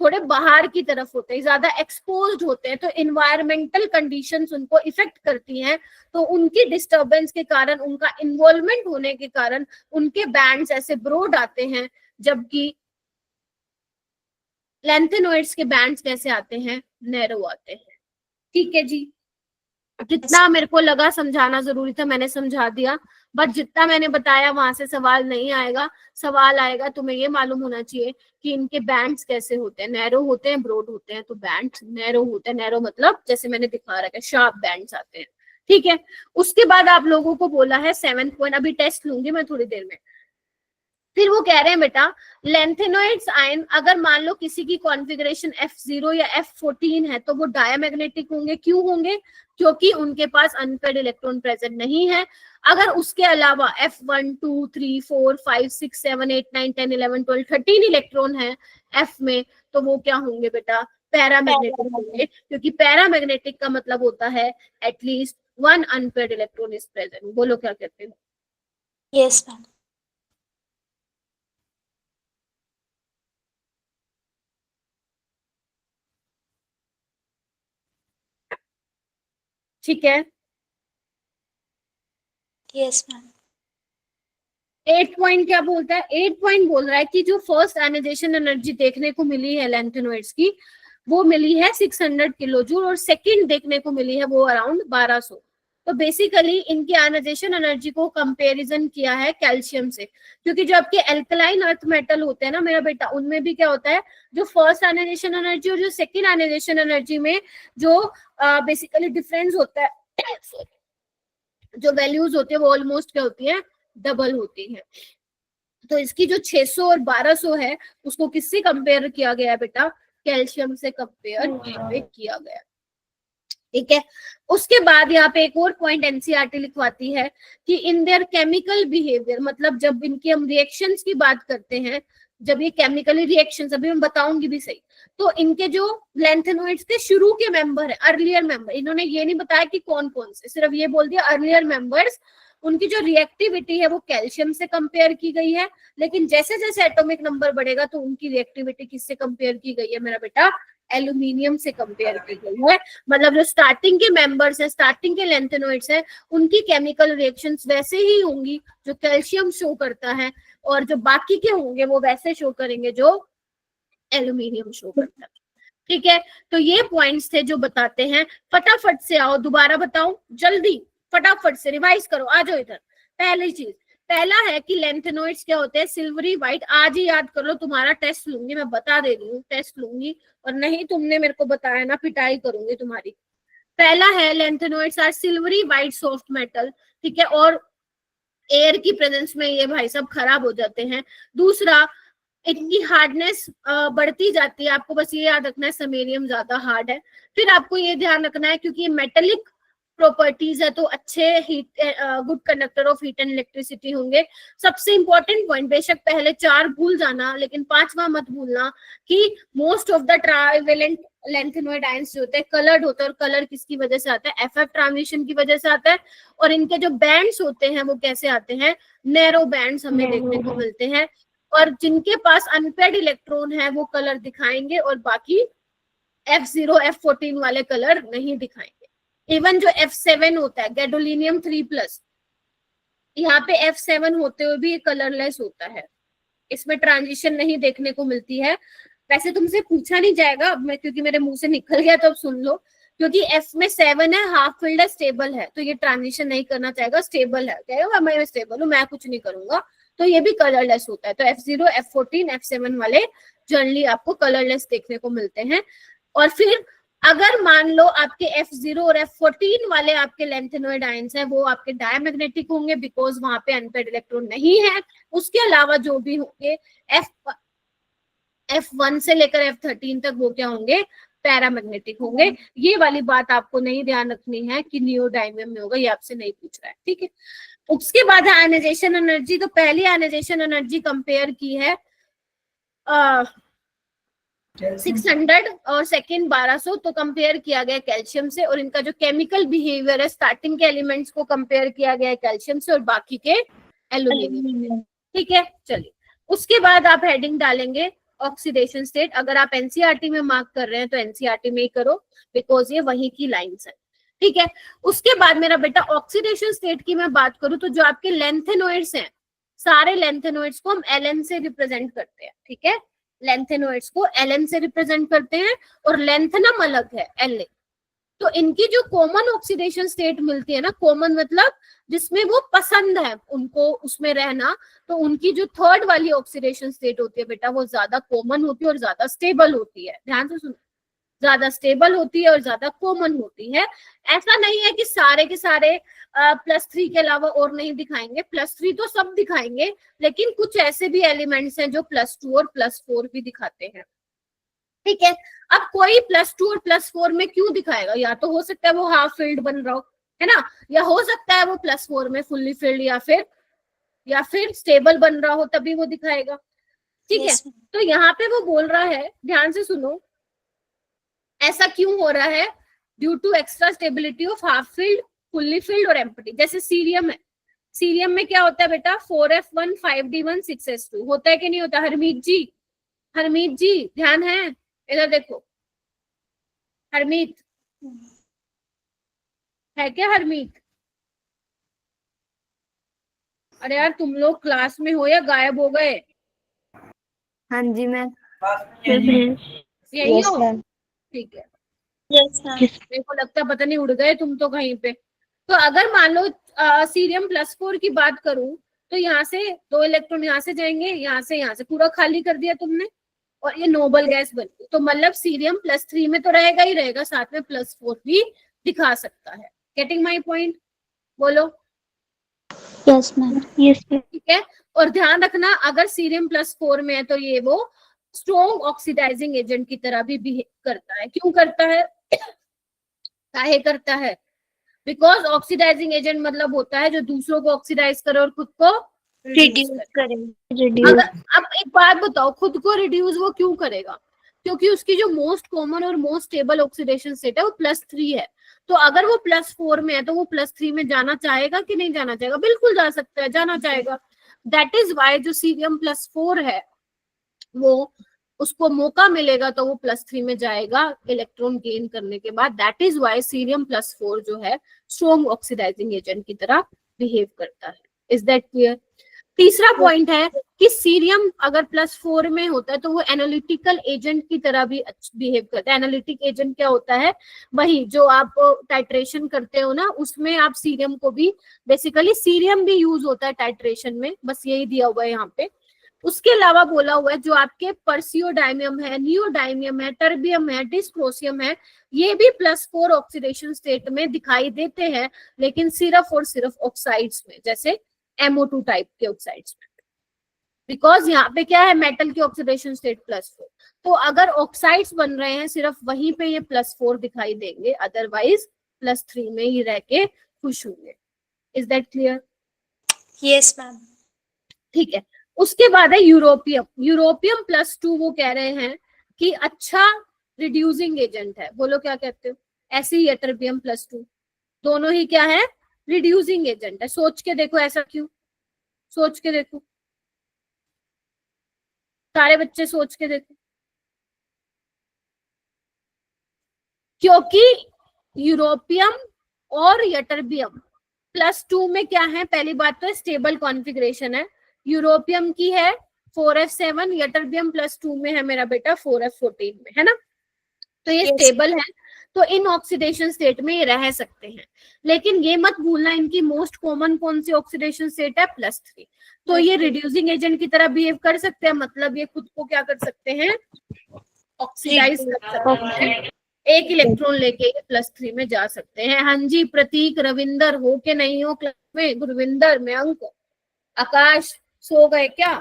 A: थोड़े बाहर की तरफ होते हैं, ज्यादा एक्सपोज्ड होते हैं, तो इन्वायरमेंटल कंडीशंस उनको इफेक्ट करती हैं, तो उनकी डिस्टरबेंस के कारण, उनका इन्वॉल्वमेंट होने के कारण उनके बैंड्स ऐसे ब्रॉड आते हैं, जबकि लेंथेनॉइड्स के बैंड्स कैसे आते हैं, नैरो आते हैं। ठीक है जी, जितना मेरे को लगा समझाना जरूरी था मैंने समझा दिया, बट जितना मैंने बताया वहां से सवाल नहीं आएगा। सवाल आएगा तुम्हें ये मालूम होना चाहिए कि इनके बैंड्स कैसे होते हैं, नैरो होते हैं, ब्रॉड होते हैं। तो बैंड्स नैरो होते हैं, नैरो मतलब जैसे मैंने दिखा रखा है शार्प बैंड्स आते हैं, ठीक है। उसके बाद आप लोगों को बोला है 7th पॉइंट, अभी टेस्ट लूंगी मैं थोड़ी देर में। फिर वो कह रहे हैं बेटा लेंथेनॉइड्स आयन अगर मान लो किसी की कॉन्फ़िगरेशन F0 या F14 है तो वो डायमैग्नेटिक होंगे। क्यों होंगे, क्योंकि उनके पास अनपेयर्ड इलेक्ट्रॉन प्रेजेंट नहीं है। अगर उसके अलावा F1 2 3 4 5 6 7 8 9 10 11 12 13 इलेक्ट्रॉन है F में, तो वो क्या होंगे बेटा, पैरामैग्नेटिक होंगे। क्योंकि पैरामैग्नेटिक का मतलब होता है at least one unpaired electron is present. बोलो क्या कहते हो?
B: Yes ma'am.
A: ठीक है।
B: Yes, ma'am.
A: 8 पॉइंट क्या बोलता है? 8 पॉइंट बोल रहा है कि जो फर्स्ट आयनाइजेशन एनर्जी देखने को मिली है लैंथेनोइड्स की, वो मिली है 600 किलो जूल, और सेकंड देखने को मिली है वो अराउंड 1200। तो बेसिकली इनकी आयनाइजेशन एनर्जी को कंपैरिजन किया है कैल्शियम से, क्योंकि जो आपके एल्कलाइन अर्थ मेटल होते हैं ना मेरा बेटा, उनमें भी क्या होता है, जो फर्स्ट आयनाइजेशन एनर्जी और जो सेकंड आयनाइजेशन एनर्जी में जो बेसिकली डिफरेंस होता है, जो वैल्यूज होती है वो ऑलमोस्ट क्या होती है, डबल होती है। तो इसकी जो 600 और 1200 है उसको किससे कंपेयर किया गया है बेटा? कैल्शियम से कंपेयर किया गया। ठीक है। उसके बाद यहाँ पे एक और पॉइंट एनसीईआरटी लिखवाती है कि इन देयर केमिकल बिहेवियर, मतलब जब इनके हम रिएक्शंस की बात करते हैं, जब ये केमिकली रिएक्शंस, अभी मैं बताऊंगी भी सही, तो इनके जो लैंथेनोइड्स के शुरू के मेंबर है, अर्लियर मेंबर, इन्होंने ये नहीं बताया कि कौन कौन से, सिर्फ ये बोल दिया अर्लियर मेंबर्स, उनकी जो रिएक्टिविटी है वो कैल्शियम से कंपेयर की गई है। लेकिन जैसे जैसे एटॉमिक नंबर बढ़ेगा तो उनकी रिएक्टिविटी किससे कंपेयर की गई है मेरा बेटा? एल्यूमिनियम से कंपेयर की गई है। मतलब जो स्टार्टिंग के मेंबर्स है, स्टार्टिंग के लैंथेनोइड्स है, उनकी केमिकल रिएक्शंस वैसे ही होंगी जो कैल्शियम शो करता है, और जो बाकी के होंगे वो वैसे शो करेंगे जो एल्यूमिनियम शो करता है। ठीक है। तो ये पॉइंट्स थे जो बताते हैं। फटाफट से आओ, दोबारा बताऊं जल्दी, फटाफट से रिवाइज करो, आ जाओ इधर। पहली चीज, पहला है कि लैंथेनोइड्स क्या होते हैं? Silvery white. आज ही याद कर लो, तुम्हारा टेस्ट लूंगी, मैं बता दे रही हूँ, टेस्ट लूंगी, और नहीं तुमने मेरे को बताया ना, पिटाई करूंगी तुम्हारी। पहला है lanthanoids are silvery white soft metal. ठीक है, और एयर की प्रेजेंस में ये भाई सब खराब हो जाते हैं। दूसरा, इनकी हार्डनेस बढ़ती जाती है, आपको बस ये याद रखना है समैरियम ज्यादा हार्ड है। फिर आपको ये ध्यान रखना है क्योंकि ये मेटेलिक प्रॉपर्टीज है तो अच्छे heat, good conductor of heat and electricity होंगे। सबसे इंपॉर्टेंट पॉइंट, बेशक पहले 4 भूल जाना लेकिन 5वां मत भूलना, कि most of the trivalent lanthanoid ions जो होते हैं कलर्ड होते हैं, और कलर किसकी वजह से आता है? एफएफ ट्रांजिशन की वजह से आता है। और इनके जो बैंड्स होते हैं वो कैसे आते हैं? नैरो बैंड्स हमें देखने को मिलते हैं। और जिनके पास अनपेड इलेक्ट्रॉन है वो कलर दिखाएंगे, और बाकी F0 F14 वाले कलर नहीं दिखाएंगे। इवन जो F7 होता है गैडोलिनियम 3+, यहाँ पे F7 होते हुए भी कलरलेस होता है, इसमें ट्रांजिशन नहीं देखने को मिलती है। वैसे तुमसे पूछा नहीं जाएगा अब मैं, क्योंकि मेरे मुंह से निकल गया, तो अब सुन लो, क्योंकि F में 7 है, हाफ फील्ड है, स्टेबल है, तो ये ट्रांजिशन नहीं करना चाहेगा, स्टेबल है, कहेगा मैं स्टेबल हूँ, मैं कुछ नहीं करूंगा, तो ये भी कलरलेस होता है। तो F0 F14 F7 वाले जनरली आपको कलरलेस देखने को मिलते हैं। और फिर अगर मान लो आपके F0 और F14 वाले आपके लैंथेनोइड आयंस हैं वो आपके डायमैग्नेटिक होंगे, बिकॉज वहां पे अनपेड इलेक्ट्रॉन नहीं है। उसके अलावा जो भी होंगे F1 से लेकर F13 तक वो क्या होंगे? पैरामैग्नेटिक होंगे। ये वाली बात आपको नहीं ध्यान रखनी है कि नियोडायमियम में होगा, ये आपसे नहीं पूछ रहा है। ठीक है। उसके बाद आयनाइजेशन एनर्जी, तो पहली आयनाइजेशन एनर्जी कंपेयर की है 600 और सेकेंड 1200, तो कंपेयर किया गया कैल्शियम से। और इनका जो केमिकल बिहेवियर है, स्टार्टिंग के एलिमेंट्स को कंपेयर किया गया है कैल्शियम से, और बाकी के एल्यूमिनियम। ठीक है, चलिए उसके बाद आप हेडिंग डालेंगे ऑक्सीडेशन स्टेट। अगर आप एनसीईआरटी में मार्क कर रहे हैं तो एनसीईआरटी में ही करो, बिकॉज ये वही की लाइंस है। ठीक है। उसके बाद मेरा बेटा ऑक्सीडेशन स्टेट की मैं बात करूं तो जो आपके लैंथेनोइड्स हैं, सारे लैंथेनोइड्स को हम Ln से रिप्रेजेंट करते हैं। ठीक है, लैंथेनोइड्स को Ln से रिप्रेजेंट करते हैं, और लैंथेनम अलग है La। तो इनकी जो कॉमन ऑक्सीडेशन स्टेट मिलती है ना, कॉमन मतलब जिसमें वो पसंद है उनको उसमें रहना, तो उनकी जो थर्ड वाली ऑक्सीडेशन स्टेट होती है बेटा वो ज्यादा कॉमन होती है और ज्यादा स्टेबल होती है। ध्यान से सुनो, ज्यादा स्टेबल होती है और ज्यादा कॉमन होती है। ऐसा नहीं है कि सारे के सारे +3 के अलावा और नहीं दिखाएंगे, +3 तो सब दिखाएंगे, लेकिन कुछ ऐसे भी एलिमेंट्स हैं जो +2 और +4 भी दिखाते हैं। ठीक है। अब कोई +2 और +4 में क्यों दिखाएगा? या तो हो सकता है वो हाफ फील्ड बन रहा हो, है ना, या हो सकता है वो +4 में फुल्ली फील्ड या फिर स्टेबल बन रहा हो, तभी वो दिखाएगा। ठीक है। तो यहाँ पे वो बोल रहा है, ध्यान से सुनो, ऐसा क्यों हो रहा है? Due to extra stability of half filled, fully filled और एम्प्टी। जैसे सीरियम है, सीरियम में क्या होता है बेटा? 4f1 5d1 6s2 होता है कि नहीं होता? हरमीत जी ध्यान है, इधर देखो, हरमीत है क्या हरमीत? अरे यार तुम लोग क्लास में हो या गायब हो गए?
C: हाँ जी मैम।
A: यही
C: यस
A: हो?
C: मैम।
A: ठीक है,
B: Yes, ma'am.
A: मेरे को लगता है पता नहीं उड़ गए तुम तो कहीं पे। तो अगर मान लो सीरियम+4 की बात करूं, तो यहाँ से 2 इलेक्ट्रॉन यहाँ से जाएंगे, यहाँ से पूरा खाली कर दिया तुमने, और ये नोबल गैस बन गई। तो मतलब सीरियम+3 में तो रहेगा ही रहेगा, साथ में +4 भी दिखा सकता है। Getting my point? बोलो।
C: Yes ma'am. Yes ma'am.
A: ठीक है, और ध्यान रखना अगर सीरियम+4 में है तो ये वो स्ट्रॉन्ग ऑक्सीडाइजिंग एजेंट की तरह भी बिहेव करता है। क्यों करता है? काहे करता है? बिकॉज ऑक्सीडाइजिंग एजेंट मतलब होता है जो दूसरों को ऑक्सीडाइज करे और खुद को रिड्यूस
B: Reduce
A: करे।
B: करें.
A: अगर अब एक बात बताओ, खुद को रिड्यूस वो क्यों करेगा? क्योंकि उसकी जो मोस्ट कॉमन और मोस्ट स्टेबल ऑक्सीडेशन स्टेट है वो +3 है। तो अगर वो +4 में है तो वो +3 में जाना चाहेगा कि नहीं जाना चाहेगा? बिल्कुल जा सकता है, जाना चाहेगा। दैट इज वाई जो सीरियम+4 है वो उसको मौका मिलेगा तो वो +3 में जाएगा इलेक्ट्रॉन गेन करने के बाद। दैट इज वाई सीरियम+4 जो है स्ट्रॉन्ग ऑक्सीडाइजिंग एजेंट की तरह बिहेव करता है। Is that clear? तीसरा पॉइंट है कि सीरियम अगर +4 में होता है तो वो एनालिटिकल एजेंट की तरह भी बिहेव करता है। एनालिटिक एजेंट क्या होता है? वही जो आप टाइट्रेशन करते हो ना, उसमें आप सीरियम को भी, बेसिकली सीरियम भी यूज होता है टाइट्रेशन में, बस यही दिया हुआ है यहाँ पे। उसके अलावा बोला हुआ है जो आपके परसियोडाइमियम है, नियोडाइमियम है, टर्बियम है, डिस्प्रोसियम है, ये भी +4 ऑक्सीडेशन स्टेट में दिखाई देते हैं, लेकिन सिर्फ और सिर्फ ऑक्साइड्स में, जैसे MO2 टाइप के ऑक्साइड्स में। बिकॉज यहाँ पे क्या है, मेटल की ऑक्सीडेशन स्टेट +4। तो अगर ऑक्साइड्स बन रहे हैं सिर्फ वहीं पे ये +4 दिखाई देंगे, अदरवाइज +3 में ही रह के खुश होंगे। Is that clear?
B: Yes, ma'am.
A: ठीक है, उसके बाद है यूरोपियम। यूरोपियम +2 वो कह रहे हैं कि अच्छा रिड्यूसिंग एजेंट है। बोलो क्या कहते हो? ऐसे ही टर्बियम +2 दोनों ही क्या है? रिड्यूसिंग एजेंट है। सोच के देखो ऐसा क्यों? सोच के देखो, सारे बच्चे सोच के देखो। क्योंकि यूरोपियम और यटर्बियम +2 में क्या है? पहली बात तो स्टेबल कॉन्फ़िगरेशन है। यूरोपियम की है 4f7, यटर्बियम +2 में है मेरा बेटा 4f14 में, है ना? तो ये स्टेबल है, तो इन ऑक्सीडेशन स्टेट में ये रह सकते हैं। लेकिन ये मत भूलना इनकी मोस्ट कॉमन कौन सी ऑक्सीडेशन स्टेट है? +3। तो ये रिड्यूसिंग एजेंट की तरह बिहेव कर सकते हैं, मतलब ये खुद को क्या कर सकते हैं? ऑक्सीडाइज कर सकते हैं। एक इलेक्ट्रॉन लेके ये +3 में जा सकते हैं। हाँ जी, प्रतीक, रविंदर हो के नहीं हो क्लास में? गुरविंदर, मयंक, आकाश, सो गए क्या?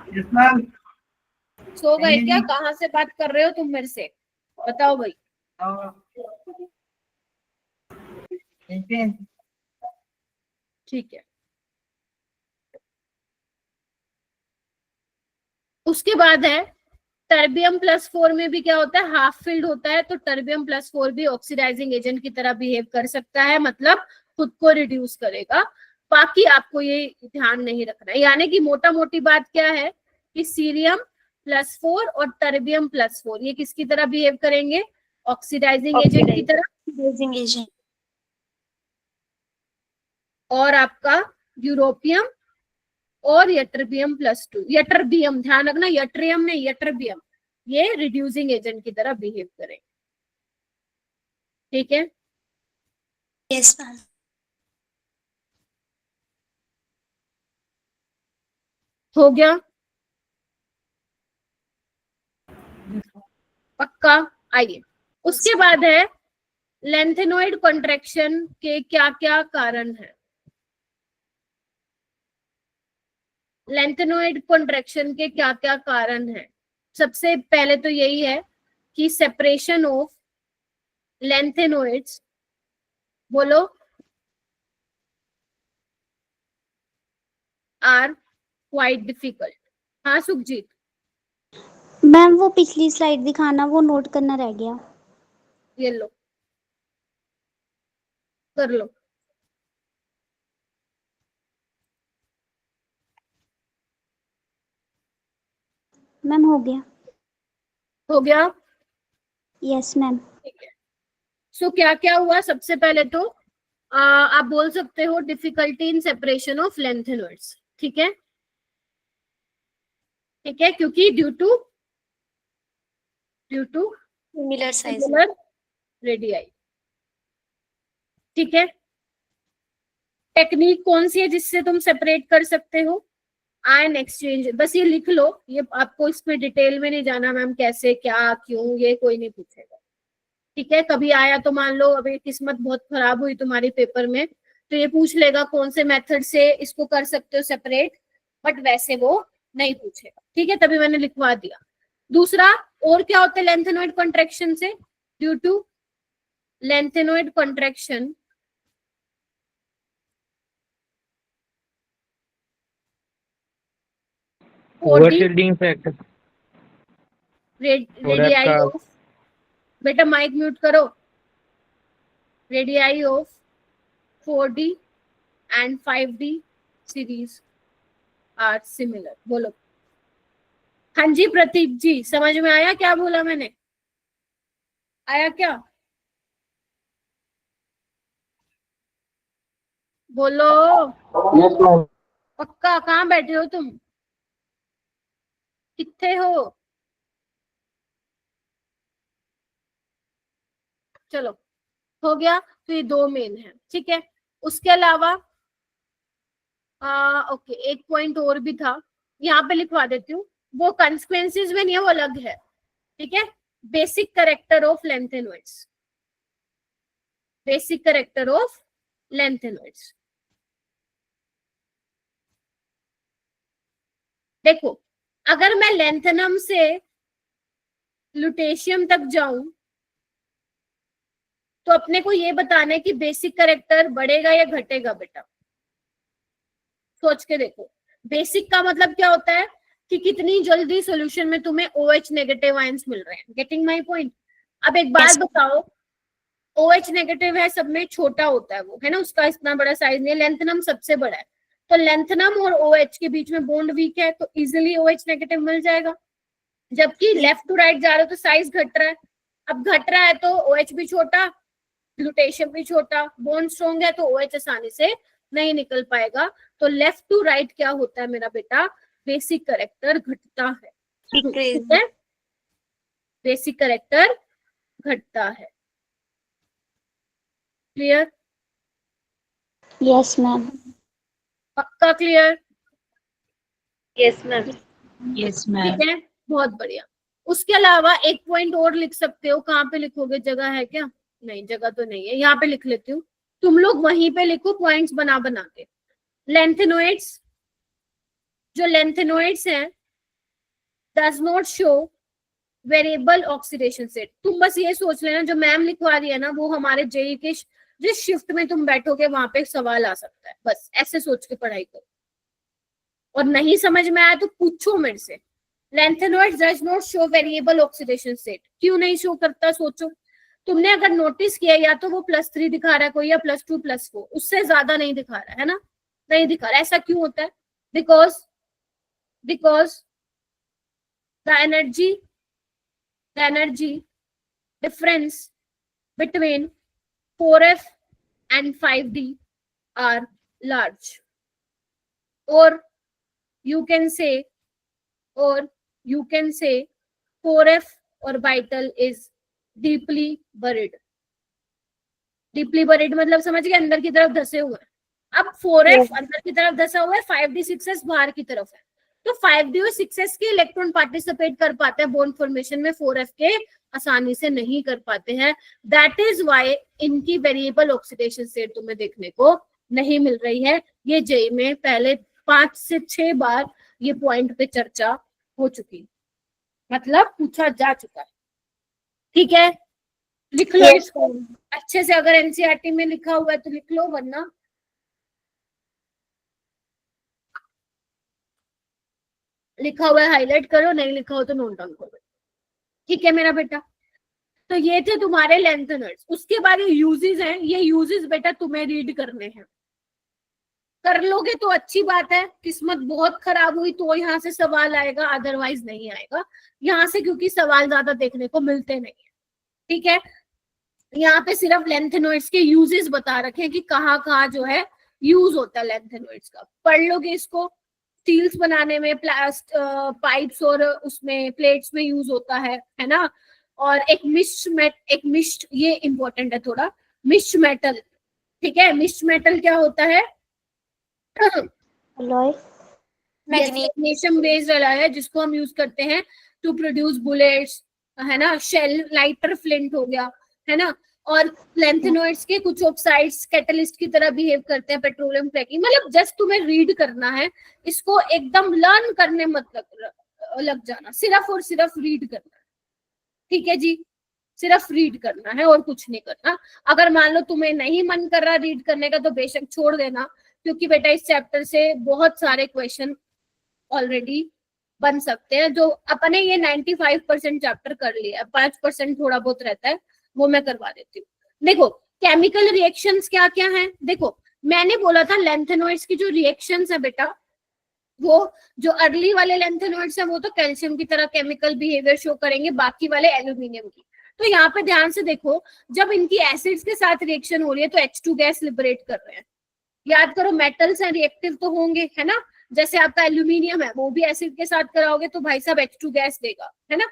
A: सो गए क्या? कहाँ से बात कर रहे हो तुम मेरे से? बताओ भाई। ठीक है, उसके बाद है टर्बियम +4 में भी क्या होता है? हाफ फिल्ड होता है। तो टर्बियम +4 भी ऑक्सीडाइजिंग एजेंट की तरह बिहेव कर सकता है, मतलब खुद को रिड्यूस करेगा। बाकी आपको ये ध्यान नहीं रखना है। यानी कि मोटा मोटी बात क्या है कि सीरियम+4 और टर्बियम +4 ये किसकी तरह बिहेव करेंगे? ऑक्सीडाइजिंग एजेंट की तरह।
B: Oxidizing agent.
A: और आपका यूरोपियम और यटर्बियम +2, यटर्बियम ध्यान रखना, यट्रियम नहीं यटर्बियम, ये रिड्यूसिंग एजेंट की तरह बिहेव करें। ठीक है,
B: Yes, ma'am.
A: हो गया? पक्का? आइए, उसके बाद है लेंथेनॉइड कॉन्ट्रैक्शन के क्या क्या कारण है? लेंथेनॉइड कॉन्ट्रैक्शन के क्या क्या कारण है? सबसे पहले तो यही है कि सेपरेशन ऑफ लेंथेनॉइड्स, बोलो, आर क्वाइट डिफिकल्ट। हाँ सुखजीत?
C: मैम वो पिछली स्लाइड दिखाना, वो नोट करना रह गया।
A: ये लो, कर लो।
C: मैम हो गया।
A: हो गया?
C: Yes ma'am.
A: ठीक है, सो क्या क्या हुआ? सबसे पहले तो आप बोल सकते हो difficulty in separation of lanthanoids, ठीक है, ठीक है, क्योंकि due to
B: Similar size.
A: Similar radii, ठीक है। टेक्निक कौन सी है जिससे तुम सेपरेट कर सकते हो? आयन एक्सचेंज, बस ये लिख लो, ये आपको इसमें डिटेल में नहीं जाना मैम कैसे क्या क्यों, ये कोई नहीं पूछेगा, ठीक है। कभी आया तो मान लो अभी किस्मत बहुत खराब हुई तुम्हारी पेपर में, तो ये पूछ लेगा कौन से मेथड से इसको कर सकते हो सेपरेट, बट वैसे वो नहीं पूछेगा, ठीक है, तभी मैंने लिखवा दिया। दूसरा, और क्या होता है लेंथेनॉइड कॉन्ट्रैक्शन से? Due to lanthanoid contraction
D: overshielding effect,
A: radii of, बेटा माइक म्यूट करो, radii of 4D and 5D series are similar. बोलो। हाँ जी प्रतीक जी, समझ में आया क्या बोला मैंने? आया क्या? बोलो। पक्का? कहाँ बैठे हो तुम? कितने हो? चलो हो गया, तो ये दो मेन है, ठीक है। उसके अलावा ओके, एक पॉइंट और भी था, यहाँ पे लिखवा देती हूँ, वो कंसिक्वेंसेज में नहीं है, वो अलग है, ठीक है। Basic character of lanthanoids, basic character of lanthanoids. देखो, अगर मैं लेंथेनम से लुटेशियम तक जाऊं तो अपने को ये बताना है कि बेसिक कैरेक्टर बढ़ेगा या घटेगा। बेटा सोच के देखो, बेसिक का मतलब क्या होता है कि कितनी जल्दी सॉल्यूशन में तुम्हें OH नेगेटिव आयंस मिल रहे हैं। Getting my point? अब एक बात बताओ, OH नेगेटिव है सब में, छोटा होता है वो, है ना, उसका इतना बड़ा साइज नहीं है। लेंथेनम सबसे बड़ा है, तो लेंथेनम और OH के बीच में बॉन्ड वीक है, तो इजिली OH नेगेटिव मिल जाएगा। जबकि लेफ्ट टू राइट जा रहे हो तो साइज घट रहा है। अब घट रहा है तो OH भी छोटा, लुटेशियम भी छोटा, बॉन्ड स्ट्रॉन्ग है तो OH आसानी से नहीं निकल पाएगा। तो लेफ्ट टू राइट क्या होता है मेरा बेटा? बेसिक कैरेक्टर घटता है, ठीक है, बेसिक कैरेक्टर घटता है। क्लियर?
C: Yes ma'am.
A: पक्का clear?
B: Yes, ma'am.
E: Yes ma'am.
A: ठीक है, बहुत बढ़िया। उसके अलावा एक पॉइंट और लिख सकते हो, कहाँ पे लिखोगे? जगह है क्या? नहीं, जगह तो नहीं है, यहाँ पे लिख लेती हूँ, तुम लोग वहीं पे लिखो पॉइंट्स बना बना के। लेंथेनॉइड्स, जो लेंथेनॉइड्स हैं does not show variable oxidation state. तुम बस ये सोच लेना, जो मैम लिखवा रही है ना वो हमारे जेई के जिस शिफ्ट में तुम बैठोगे वहां पे सवाल आ सकता है, बस ऐसे सोच के पढ़ाई करो। और नहीं समझ में आया तो पूछो मेरे से। Lanthanoids does not show variable oxidation state, क्यों नहीं शो करता? सोचो, तुमने अगर नोटिस किया या तो वो +3 दिखा रहा है कोई, या +2 +4, उससे ज्यादा नहीं दिखा रहा है ना, नहीं दिखा रहा। ऐसा क्यों होता है? Because the energy difference between 4F and 5D are large, or you can say 4F orbital is deeply buried। Deeply buried मतलब समझ गए, अंदर की तरफ धसे हुए हैं। अब 4F अंदर की तरफ धसा हुआ है, 5D 6S बाहर की तरफ है, तो 5D और 6S के इलेक्ट्रॉन पार्टिसिपेट कर पाते हैं बॉन्ड फॉर्मेशन में, 4F के आसानी से नहीं कर पाते हैं। दैट इज वाई इनकी वेरिएबल ऑक्सीडेशन स्टेट तुम्हें देखने को नहीं मिल रही है। ये जेई में पहले 5 से 6 बार ये पॉइंट पे चर्चा हो चुकी, मतलब पूछा जा चुका है, ठीक है। लिख लो इसको अच्छे से, अगर एनसीईआरटी में लिखा हुआ है तो लिख लो, वरना लिखा हुआ है हाईलाइट करो, नहीं लिखा हो तो नोट डाउन करो, ठीक है मेरा बेटा। तो ये थे तुम्हारे लेंथेनर्स। उसके बाद ये यूजेस हैं, ये यूजेस बेटा तुम्हें रीड करने हैं। कर लोगे तो अच्छी बात है, किस्मत बहुत खराब हुई तो यहाँ से सवाल आएगा, अदरवाइज नहीं आएगा यहाँ से, क्योंकि सवाल ज्यादा देखने को मिलते नहीं है, ठीक है। यहाँ पे सिर्फ लेंथेनॉइड्स के यूजेस बता रखे हैं कि कहाँ कहाँ जो है यूज होता है लेंथेनॉइड्स का। पढ़ लोगे इसको, स्टील्स बनाने में, पाइप्स और उसमें प्लेट्स में यूज होता है ना। और एक मिश्ड, ये इंपॉर्टेंट है थोड़ा, मिश्ड मेटल, ठीक है। मिश्ड मेटल क्या होता है?
C: अलॉय,
A: मैग्नीशियम बेस्ड अलॉय है जिसको हम यूज करते हैं टू प्रोड्यूस बुलेट्स, है ना। शेल लाइटर फ्लिंट हो गया, है ना। और लेंथेनॉइड्स के कुछ ऑक्साइड्स कैटलिस्ट की तरह बिहेव करते हैं, पेट्रोलियम क्रैकिंग। मतलब जस्ट तुम्हें रीड करना है इसको, एकदम लर्न करने मत लग जाना, सिर्फ और सिर्फ रीड करना, ठीक है जी। सिर्फ रीड करना है और कुछ नहीं करना। अगर मान लो तुम्हें नहीं मन कर रहा रीड करने का तो बेशक छोड़ देना, क्योंकि बेटा इस चैप्टर से बहुत सारे क्वेश्चन ऑलरेडी बन सकते हैं। जो अपने ये 95% चैप्टर कर लिया, 5% थोड़ा बहुत रहता है, वो मैं करवा देती हूँ। देखो केमिकल रिएक्शंस क्या क्या हैं। देखो मैंने बोला था लेंथेनॉइड्स की जो रिएक्शंस है बेटा, वो जो अर्ली वाले लेंथेनॉइड्स है वो तो कैल्शियम की तरह केमिकल बिहेवियर शो करेंगे, बाकी वाले एल्यूमिनियम की। तो यहाँ पे ध्यान से देखो, जब इनकी एसिड्स के साथ रिएक्शन हो रही है तो H2 गैस लिबरेट कर रहे हैं। याद करो मेटल्स हैं, रिएक्टिव तो होंगे, है ना। जैसे आपका एल्यूमिनियम है, वो भी एसिड के साथ कराओगे तो भाई साहब H2 गैस देगा, है ना।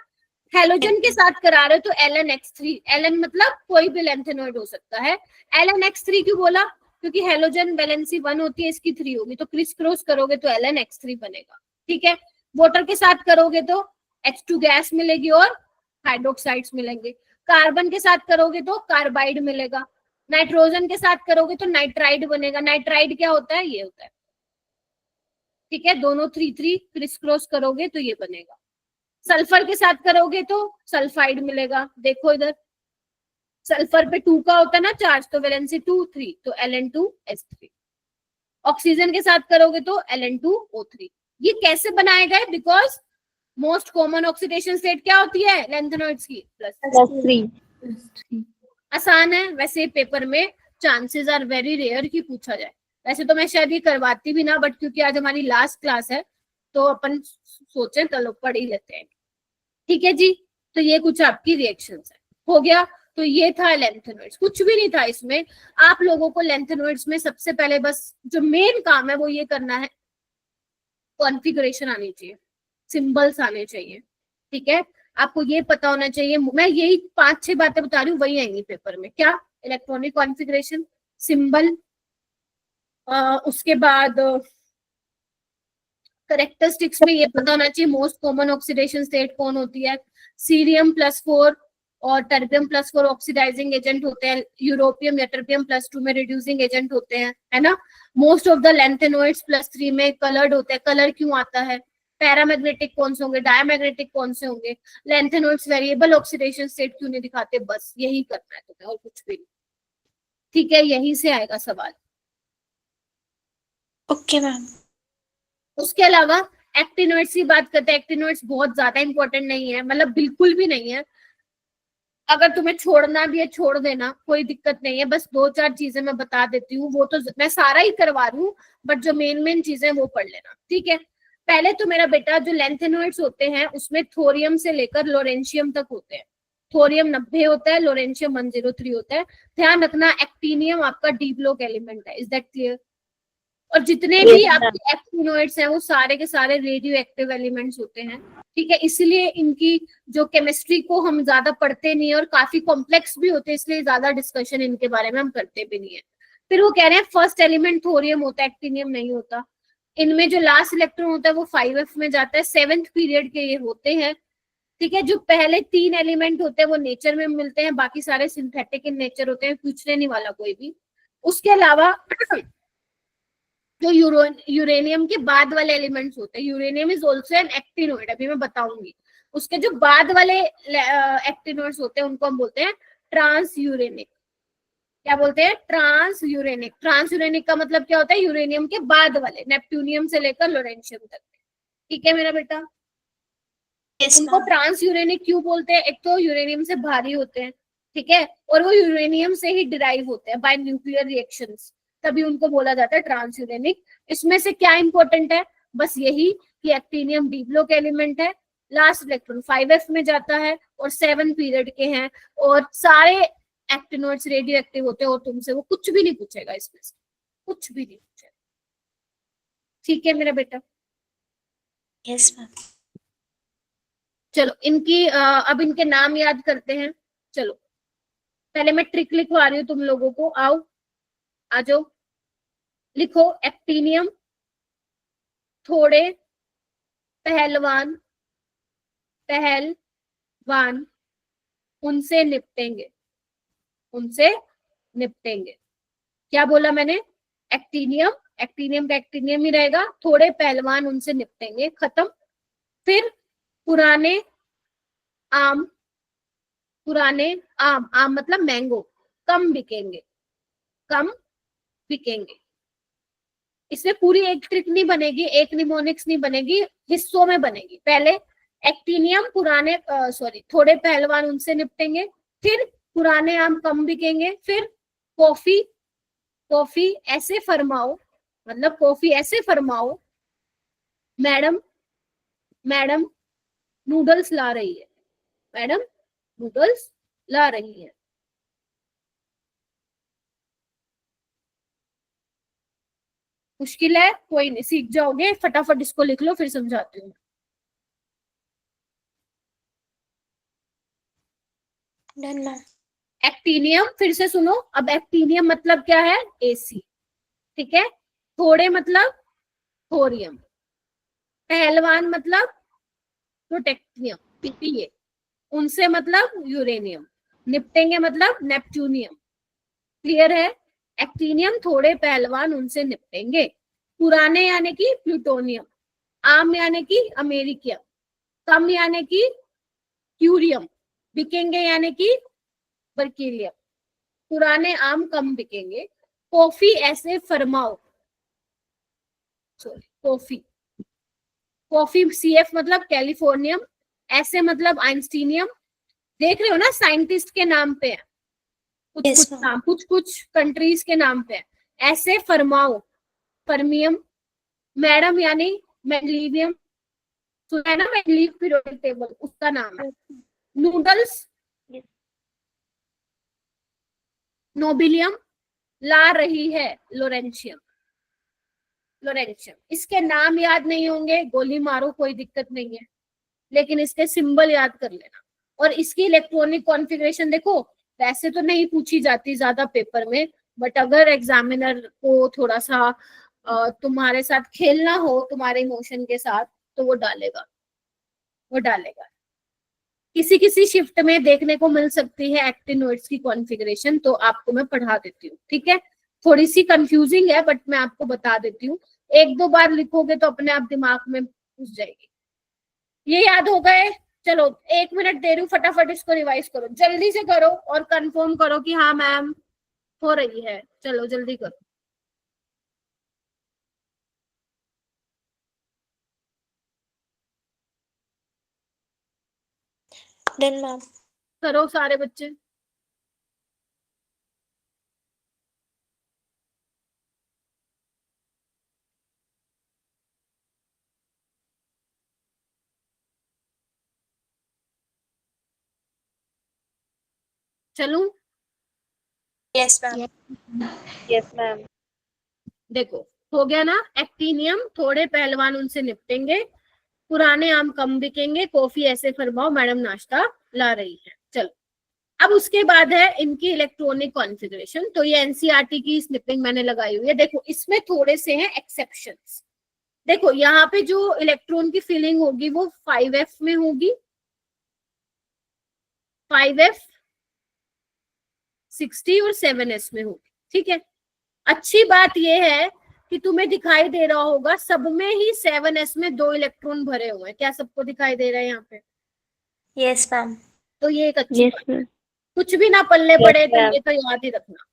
A: हेलोजन के साथ करा रहे हो तो LnX3, Ln मतलब कोई भी लेंथेनॉइड हो सकता है। LnX3 क्यों बोला? क्योंकि हेलोजन वैलेंसी 1 होती है, इसकी 3 होगी, तो क्रिस क्रॉस करोगे तो LnX3 बनेगा, ठीक है। वाटर के साथ करोगे तो H2 गैस मिलेगी और हाइड्रोक्साइड्स मिलेंगे। कार्बन के साथ करोगे तो कार्बाइड मिलेगा। नाइट्रोजन के साथ करोगे तो नाइट्राइड बनेगा। नाइट्राइड क्या होता है? ये होता है, ठीक है। दोनों 3 क्रिस क्रॉस करोगे तो ये बनेगा। सल्फर के साथ करोगे तो सल्फाइड मिलेगा। देखो इधर सल्फर पे 2 का होता है ना चार्ज, तो वैलेंसी 2 3, तो Ln2S3। ऑक्सीजन के साथ करोगे तो Ln2O3। ये कैसे बनाए गए? Because most common oxidation state क्या होती है लेंथेनॉइड्स की? +3। आसान है वैसे, पेपर में चांसेस आर वेरी रेयर कि पूछा जाए। वैसे तो मैं शायद ये करवाती भी ना, बट क्योंकि आज हमारी लास्ट क्लास है तो अपन सोचे चलो पढ़ ही लेते हैं, ठीक है जी। तो ये कुछ आपकी रिएक्शंस है, हो गया। तो ये था लेंथेनॉइड्स, कुछ भी नहीं था इसमें। आप लोगों को लेंथेनॉइड्स में सबसे पहले बस जो मेन काम है वो ये करना है, कॉन्फ़िगरेशन आनी चाहिए, सिंबल्स आने चाहिए, ठीक है। आपको ये पता होना चाहिए। मैं यही 5-6 बातें बता रही हूँ, वही आएंगी पेपर में। क्या? इलेक्ट्रॉनिक कॉन्फ़िगरेशन, सिंबल, उसके बाद करेक्टरिस्टिक्स में ये पता होना चाहिए मोस्ट कॉमन ऑक्सीडेशन स्टेट कौन होती है। सीरियम +4 और टर्बियम +4 ऑक्सीडाइजिंग एजेंट होते हैं। यूरोपियम या टर्बियम +2 में रिड्यूसिंग एजेंट होते हैं, है ना। मोस्ट ऑफ द लेंथेनॉइड्स +3 में कलर्ड होते हैं। कलर क्यों आता है? पैरामैग्नेटिक कौन से होंगे, डायमैग्नेटिक कौन से होंगे। लेंथेनॉइड्स वेरिएबल ऑक्सीडेशन स्टेट क्यों नहीं दिखाते? बस यही करना है तुम्हें और कुछ भी नहीं, ठीक है। यहीं से आएगा सवाल।
B: Okay ma'am.
A: उसके अलावा एक्टिनोइड्स की बात करते हैं। एक्टिनोइड्स बहुत ज्यादा इंपॉर्टेंट नहीं है, मतलब बिल्कुल भी नहीं है। अगर तुम्हें छोड़ना भी है छोड़ देना, कोई दिक्कत नहीं है। बस 2-4 चीजें मैं बता देती हूँ, वो तो मैं सारा ही करवा रही हूँ, बट जो मेन चीजें वो पढ़ लेना, ठीक है। पहले तो मेरा बेटा जो लेंथेनॉइड्स होते हैं उसमें थोरियम से लेकर लोरेंशियम तक होते हैं। थोरियम 90 होता है, लोरेंशियम 103 होता है। ध्यान रखना एक्टिनियम आपका डी ब्लॉक एलिमेंट है, इज दैट क्लियर? और जितने भी आपके एक्टिनोइड्स हैं वो सारे के सारे रेडियो एक्टिव एलिमेंट्स होते हैं, ठीक है। इसलिए इनकी जो केमिस्ट्री को हम ज्यादा पढ़ते नहीं है और काफी कॉम्प्लेक्स भी होते हैं, इसलिए ज्यादा डिस्कशन इनके बारे में हम करते भी नहीं है। फिर वो कह रहे हैं फर्स्ट एलिमेंट थोरियम होता है, एक्टिनियम नहीं होता। इनमें जो लास्ट इलेक्ट्रॉन होता है वो 5f में जाता है, 7th पीरियड के ये होते हैं, ठीक है। जो पहले 3 एलिमेंट होते हैं वो नेचर में मिलते हैं, बाकी सारे सिंथेटिक इन नेचर होते हैं, पूछने नहीं वाला कोई भी। उसके अलावा जो यूरेनियम के बाद वाले एलिमेंट्स होते हैं, uranium is also an actinoid, अभी मैं बताऊंगी। उसके जो बाद वाले एक्टिनोइड्स होते हैं उनको हम बोलते हैं ट्रांस यूरेनिक। क्या बोलते हैं? Trans uranic. ट्रांस यूरेनिक का मतलब क्या होता है? यूरेनियम के बाद वाले, नेपट्यूनियम से लेकर लोरेंशियम तक, ठीक है मेरा बेटा। उनको ट्रांस यूरेनिक क्यों बोलते हैं? एक तो यूरेनियम से भारी होते हैं, ठीक है, और वो यूरेनियम से ही डिराइव होते हैं बाय न्यूक्लियर रिएक्शंस, तभी उनको बोला जाता है ट्रांस यूरेनिक। इसमें से क्या इंपॉर्टेंट है? बस यही कि एक्टिनियम डी ब्लॉक एलिमेंट है, लास्ट इलेक्ट्रॉन 5f में जाता है और 7 पीरियड के हैं, और सारे एक्टिनोइड्स रेडियो एक्टिव होते हैं और तुमसे वो कुछ भी नहीं पूछेगा, इसमें से कुछ भी नहीं पूछेगा। ठीक है मेरा बेटा?
B: Yes ma'am.
A: चलो इनकी अब इनके नाम याद करते हैं। चलो पहले मैं ट्रिक लिखवा रही हूँ तुम लोगों को, आओ आ जाओ। लिखो एक्टिनियम थोड़े पहलवान उनसे निपटेंगे, उनसे निपटेंगे। क्या बोला मैंने? एक्टिनियम, एक्टिनियम का एक्टिनियम ही रहेगा, थोड़े पहलवान उनसे निपटेंगे, खत्म। फिर पुराने आम मतलब मैंगो कम बिकेंगे, कम बिकेंगे। इसमें पूरी एक ट्रिक नहीं बनेगी, एक निमोनिक्स नहीं बनेगी, हिस्सों में बनेगी। पहले एक्टिनियम थोड़े पहलवान उनसे निपटेंगे, फिर पुराने आम कम बिकेंगे, फिर कॉफी ऐसे फरमाओ, मतलब कॉफी ऐसे फरमाओ मैडम नूडल्स ला रही है, मैडम नूडल्स ला रही है। मुश्किल है, कोई नहीं, सीख जाओगे। फटाफट इसको लिख लो, फिर समझाती हूँ।
B: Done ma'am.
A: एक्टिनियम, फिर से सुनो। अब एक्टिनियम मतलब क्या है? एसी, ठीक है। थोड़े मतलब थोरियम, पहलवान मतलब प्रोटेक्टियम, पीपीए, उनसे मतलब यूरेनियम, निपटेंगे मतलब नेपट्यूनियम। क्लियर है? एक्टिनियम थोड़े पहलवान उनसे निपटेंगे, पुराने यानी कि प्लूटोनियम, आम यानी कि अमेरिकियम, कम यानी कि क्यूरियम, बिकेंगे यानी कि बर्किलियम। पुराने आम कम बिकेंगे। कॉफी ऐसे फरमाओ, सॉरी कॉफी सीएफ मतलब कैलिफोर्नियम, ऐसे मतलब आइंस्टीनियम। देख रहे हो ना, साइंटिस्ट के नाम पे है, कुछ
B: Yes,
A: कुछ
B: ma'am.
A: नाम, कुछ कुछ कंट्रीज के नाम पे है। ऐसे फरमाओ फर्मियम, मैडम यानी मेंडलीवियम, सुना है ना मेंडलीव पीरियोडिक टेबल, उसका नाम है। Noodles
B: Yes.
A: नोबिलियम, ला रही है लोरेंशियम, इसके नाम याद नहीं होंगे, गोली मारो कोई दिक्कत नहीं है, लेकिन इसके सिंबल याद कर लेना। और इसकी इलेक्ट्रॉनिक कॉन्फ़िगरेशन देखो, वैसे तो नहीं पूछी जाती ज्यादा पेपर में, बट अगर एग्जामिनर को थोड़ा सा तुम्हारे साथ खेलना हो, तुम्हारे इमोशन के साथ, तो वो डालेगा। किसी किसी शिफ्ट में देखने को मिल सकती है एक्टिनोइड्स की कॉन्फ़िगरेशन, तो आपको मैं पढ़ा देती हूँ, ठीक है। थोड़ी सी कंफ्यूजिंग है, बट मैं आपको बता देती हूँ। एक दो बार लिखोगे तो अपने आप दिमाग में घुस जाएगी। ये याद हो गए? चलो 1 मिनट दे रही हूँ, फटाफट इसको रिवाइज करो, जल्दी से करो और कंफर्म करो कि हाँ मैम हो रही है। चलो जल्दी करो।
B: Done, ma'am.
A: करो सारे बच्चे। चलूं?
B: Yes, ma'am.
E: Yes ma'am.
A: देखो हो गया ना, एक्टिनियम थोड़े पहलवान उनसे निपटेंगे, पुराने आम कम बिकेंगे, कॉफी ऐसे फरमाओ मैडम नाश्ता ला रही है। चलो अब उसके बाद है इनकी इलेक्ट्रॉनिक कॉन्फ़िगरेशन। तो ये एनसीईआरटी की स्निपिंग मैंने लगाई हुई है। देखो इसमें थोड़े से हैं एक्सेप्शंस। देखो यहाँ पे जो इलेक्ट्रॉन की फिलिंग होगी वो 5f में होगी, 5f 60 और 7s में होगी, ठीक है। अच्छी बात ये है कि तुम्हें दिखाई दे रहा होगा सब में ही 7s में 2 इलेक्ट्रॉन भरे हुए हैं। क्या सबको दिखाई दे रहा है यहाँ पे?
B: Yes, ma'am.
A: तो ये एक अच्छी
E: यस
A: बात,
E: मैम।
A: कुछ भी ना पल्ले
E: Yes,
A: पड़े तो
E: ma'am.
A: ये तो याद ही रखना।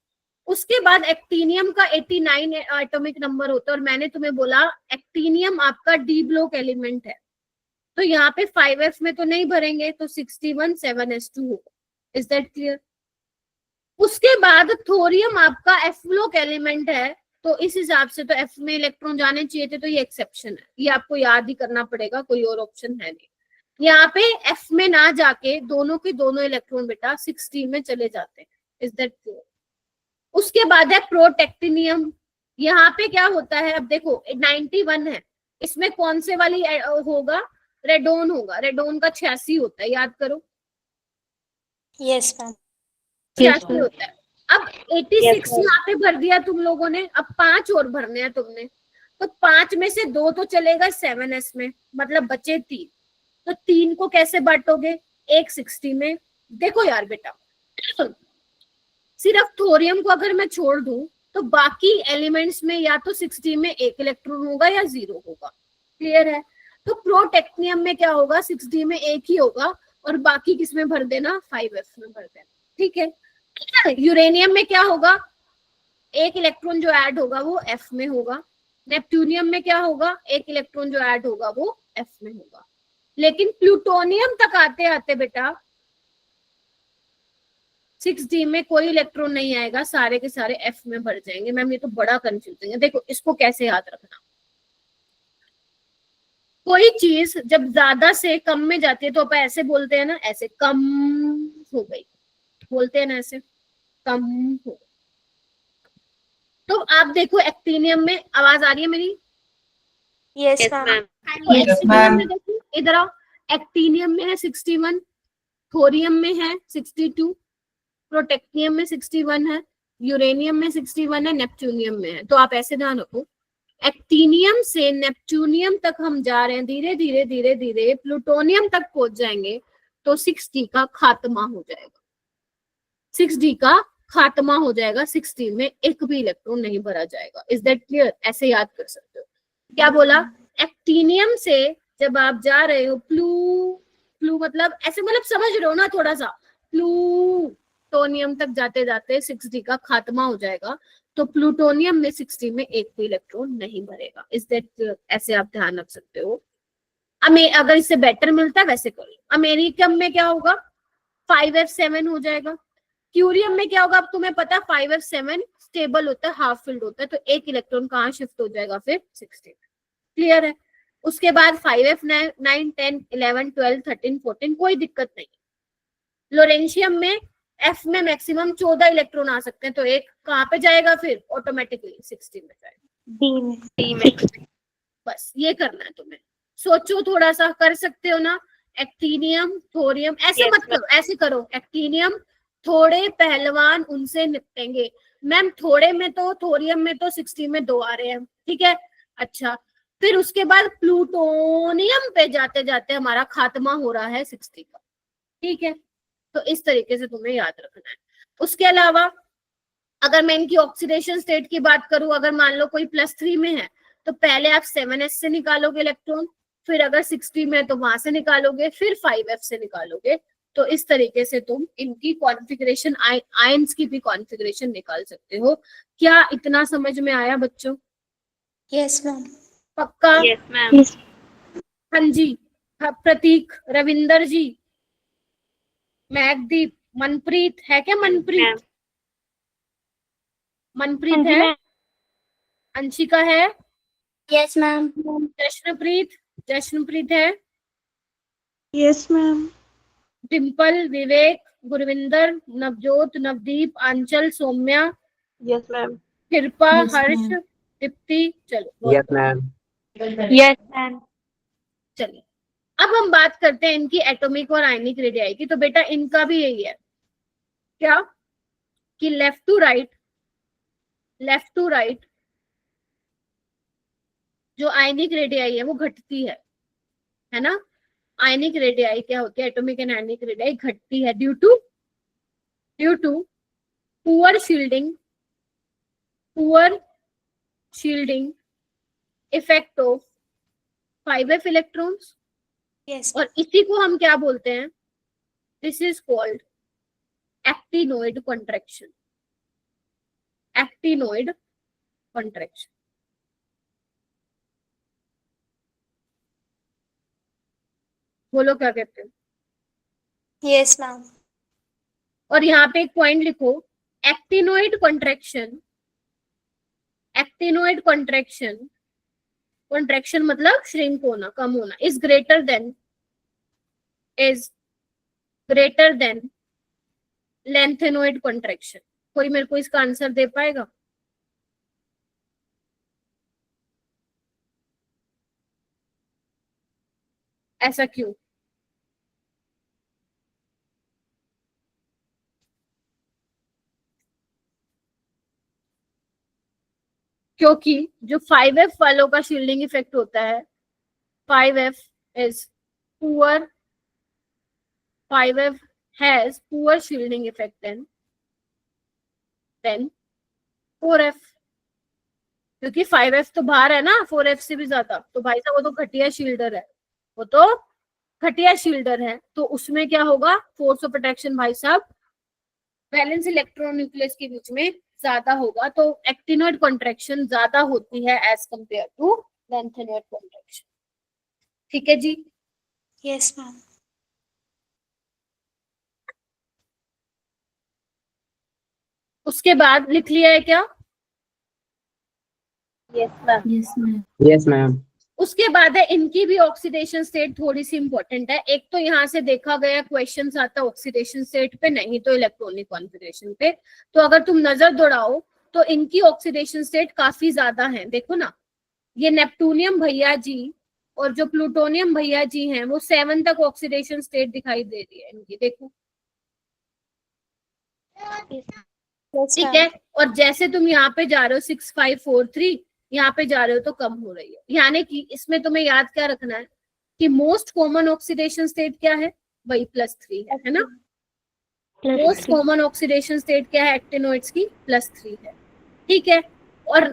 A: उसके बाद एक्टिनियम का 89 एटॉमिक नंबर होता है, और मैंने तुम्हें बोला एक्टिनियम आपका डी ब्लॉक एलिमेंट है, तो यहाँ पे 5f में तो नहीं भरेंगे, तो 61 7s2 होगा। Is that clear? उसके बाद थोरियम आपका एफ ब्लॉक एलिमेंट है, तो इस हिसाब से तो एफ में इलेक्ट्रॉन जाने चाहिए थे, तो ये एक्सेप्शन है, ये आपको याद ही करना पड़ेगा, कोई और ऑप्शन है नहीं। यहाँ पे एफ में ना जाके दोनों के दोनों इलेक्ट्रॉन बेटा 60 में चले जाते हैं, इज दैट क्लियर? उसके बाद है प्रोटेक्टिनियम। यहाँ पे क्या होता है, अब देखो 91 है, इसमें कौन से वाली होगा, रेडोन होगा, रेडोन का 86 होता है, याद करो
B: Yes, ma'am.
A: 86 होता है। अब 86
E: Yes, ma'am.
A: यहाँ पे भर दिया तुम लोगों ने, अब 5 और भरने हैं तुमने, तो 5 में से 2 तो चलेगा 7s में, मतलब बचे 3, तो 3 को कैसे बांटोगे, एक 60 में। देखो यार बेटा, सिर्फ थोरियम को अगर मैं छोड़ दूं तो बाकी एलिमेंट्स में या तो 60 में 1 इलेक्ट्रॉन होगा या 0 होगा, क्लियर है? तो प्रोटेक्टिनियम में क्या होगा, 60 में 1 ही होगा और बाकी किस में भर देना, 5f में भर देना, ठीक है? यूरेनियम में क्या होगा, 1 इलेक्ट्रॉन जो ऐड होगा वो f में होगा। नेपट्यूनियम में क्या होगा, 1 इलेक्ट्रॉन जो ऐड होगा वो f में होगा। लेकिन प्लूटोनियम तक आते आते बेटा 6d में कोई इलेक्ट्रॉन नहीं आएगा, सारे के सारे f में भर जाएंगे। मैम ये तो बड़ा कंफ्यूजिंग है। देखो इसको कैसे याद रखना, कोई चीज जब ज्यादा से कम में जाती है तो अपन ऐसे बोलते हैं ना, ऐसे कम हो गई, बोलते हैं ना ऐसे, कम हो गई। तो आप देखो एक्टिनियम में आवाज आ रही है मेरी?
B: Yes,
E: Yes,
B: ma'am.
E: ma'am.
A: तो एक्टिनियम में देखो, इधर आओ, एक्टिनियम में है 61, थोरियम में है 62, प्रोटेक्टिनियम में 61 है, यूरेनियम में 61 है, नेपच्यूनियम में है। तो आप ऐसे ध्यान रखो, एक्टिनियम से नेपच्यूनियम तक हम जा रहे हैं, धीरे धीरे धीरे धीरे प्लूटोनियम तक पहुंच जाएंगे तो 6d का खात्मा हो जाएगा, 6d का खात्मा हो जाएगा, 6d में एक भी इलेक्ट्रॉन नहीं भरा जाएगा। Is that clear? ऐसे याद कर सकते हो। क्या बोला, एक्टिनियम से जब आप जा रहे हो प्लू मतलब ऐसे, मतलब समझ रहे हो ना थोड़ा सा, प्लूटोनियम तक जाते जाते 6d का खात्मा हो जाएगा, तो प्लूटोनियम में 6d में एक भी इलेक्ट्रॉन नहीं भरेगा। इज दैट, ऐसे आप ध्यान रख सकते हो। अगर इससे बेटर मिलता है वैसे करो। अमेरिकम में क्या होगा, 5f7 हो जाएगा। क्यूरियम में क्या होगा, अब तुम्हें पता है 5f7 स्टेबल होता है, हाफ फिल्ड होता है, तो एक इलेक्ट्रॉन कहाँ शिफ्ट हो जाएगा फिर, 6d में, क्लियर है? उसके बाद 5f9 10 11 12 13 14 कोई दिक्कत नहीं। लोरेंशियम में f में मैक्सिमम 14 इलेक्ट्रॉन आ सकते हैं, तो एक कहाँ पे जाएगा फिर, ऑटोमेटिकली 60 में जाएगा,
B: D में.
E: D में.
A: बस ये करना है तुम्हें। सोचो थोड़ा सा, कर सकते हो ना? एक्टिनियम थोरियम, ऐसे
E: Yes,
A: मत करो, ऐसे करो, एक्टिनियम थोड़े पहलवान उनसे निपटेंगे। मैम थोड़े में तो, थोरियम में तो 60 में 2 आ रहे हैं, ठीक है? अच्छा, फिर उसके बाद प्लूटोनियम पे जाते जाते हमारा खात्मा हो रहा है 60 का, ठीक है? तो इस तरीके से तुम्हें याद रखना है। उसके अलावा अगर मैं इनकी ऑक्सीडेशन स्टेट की बात करूं, अगर मान लो कोई +3 में है तो पहले आप 7s से निकालोगे इलेक्ट्रॉन, फिर अगर 60 में है तो वहां से निकालोगे, फिर 5f से निकालोगे। तो इस तरीके से तुम इनकी कॉन्फ़िगरेशन, आयंस की भी कॉन्फ़िगरेशन निकाल सकते हो। क्या इतना समझ में आया बच्चों?
B: Yes, ma'am.
A: पक्का?
E: Yes, ma'am.
A: हाँ जी, हाँ, प्रतीक, रविंदर जी, महकदीप, मनप्रीत है क्या? मनप्रीत,
E: Ma'am.
A: मनप्रीत है, अंशिका है,
C: यस मैम।
A: जश्नप्रीत, जश्नप्रीत है,
C: यस मैम।
A: डिम्पल, विवेक, गुरविंदर, नवजोत, नवदीप, आंचल, सौम्या,
E: Yes, ma'am.
A: कृपा,
C: Yes,
A: हर्ष,
C: ma'am.
A: दीप्ति, चलो
D: यस मैम।
E: Yes, ma'am.
A: चलिए अब हम बात करते हैं इनकी एटॉमिक और आयनिक रेडियाई की। तो बेटा इनका भी यही है, क्या कि लेफ्ट टू राइट जो आयनिक रेडियाई है वो घटती है ना? आयनिक रेडियाई क्या होती है, एटॉमिक एंड आयनिक रेडियाई घटती है due to poor shielding effect of 5f electrons,
B: Yes.
A: और इसी को हम क्या बोलते हैं, this is called actinoid contraction. Actinoid contraction, बोलो क्या कहते हैं?
B: Yes, ma'am.
A: और यहाँ पे एक पॉइंट लिखो, एक्टिनोइड कॉन्ट्रैक्शन मतलब श्रिंक होना, कम होना, is greater than lanthanoid contraction. कोई मेरे को इसका आंसर दे पाएगा? ऐसा क्यों? क्योंकि जो 5F वालों का शील्डिंग इफेक्ट होता है, 5F is poor, 5F has poor shielding effect than 4F, क्योंकि 5F तो बाहर है ना 4F से भी ज्यादा, तो भाई साहब वो तो घटिया शील्डर है, वो तो घटिया शील्डर है, तो उसमें क्या होगा, फोर्स ऑफ अट्रैक्शन भाई साहब वैलेंस इलेक्ट्रॉन न्यूक्लियस के बीच में ज्यादा होगा, तो एक्टिनोइड कॉन्ट्रैक्शन ज्यादा होती है as compare to lanthanoid contraction. ठीक है जी?
B: Yes, ma'am.
A: उसके बाद लिख लिया है क्या?
E: Yes, ma'am.
C: Yes ma'am.
D: Yes, ma'am.
A: उसके बाद है इनकी भी ऑक्सीडेशन स्टेट थोड़ी सी इंपॉर्टेंट है। एक तो यहाँ से देखा गया क्वेश्चन आता है ऑक्सीडेशन स्टेट पे, नहीं तो इलेक्ट्रॉनिक कॉन्फिगरेशन पे। तो अगर तुम नजर दौड़ाओ तो इनकी ऑक्सीडेशन स्टेट काफी ज्यादा है। देखो ना, ये नेपटूनियम भैया जी और जो प्लूटोनियम भैया जी हैं वो 7 तक ऑक्सीडेशन स्टेट दिखाई दे रही है इनकी, देखो।
B: Yes,
A: ठीक
B: ma'am.
A: है, और जैसे तुम यहाँ पे जा रहे हो 6543, यहाँ पे जा रहे हो तो कम हो रही है। यानी कि इसमें तुम्हें याद क्या रखना है कि मोस्ट कॉमन ऑक्सीडेशन स्टेट क्या है, वही +3 है ना। मोस्ट कॉमन ऑक्सीडेशन स्टेट क्या है एक्टिनोइड्स की, +3 है। ठीक है, और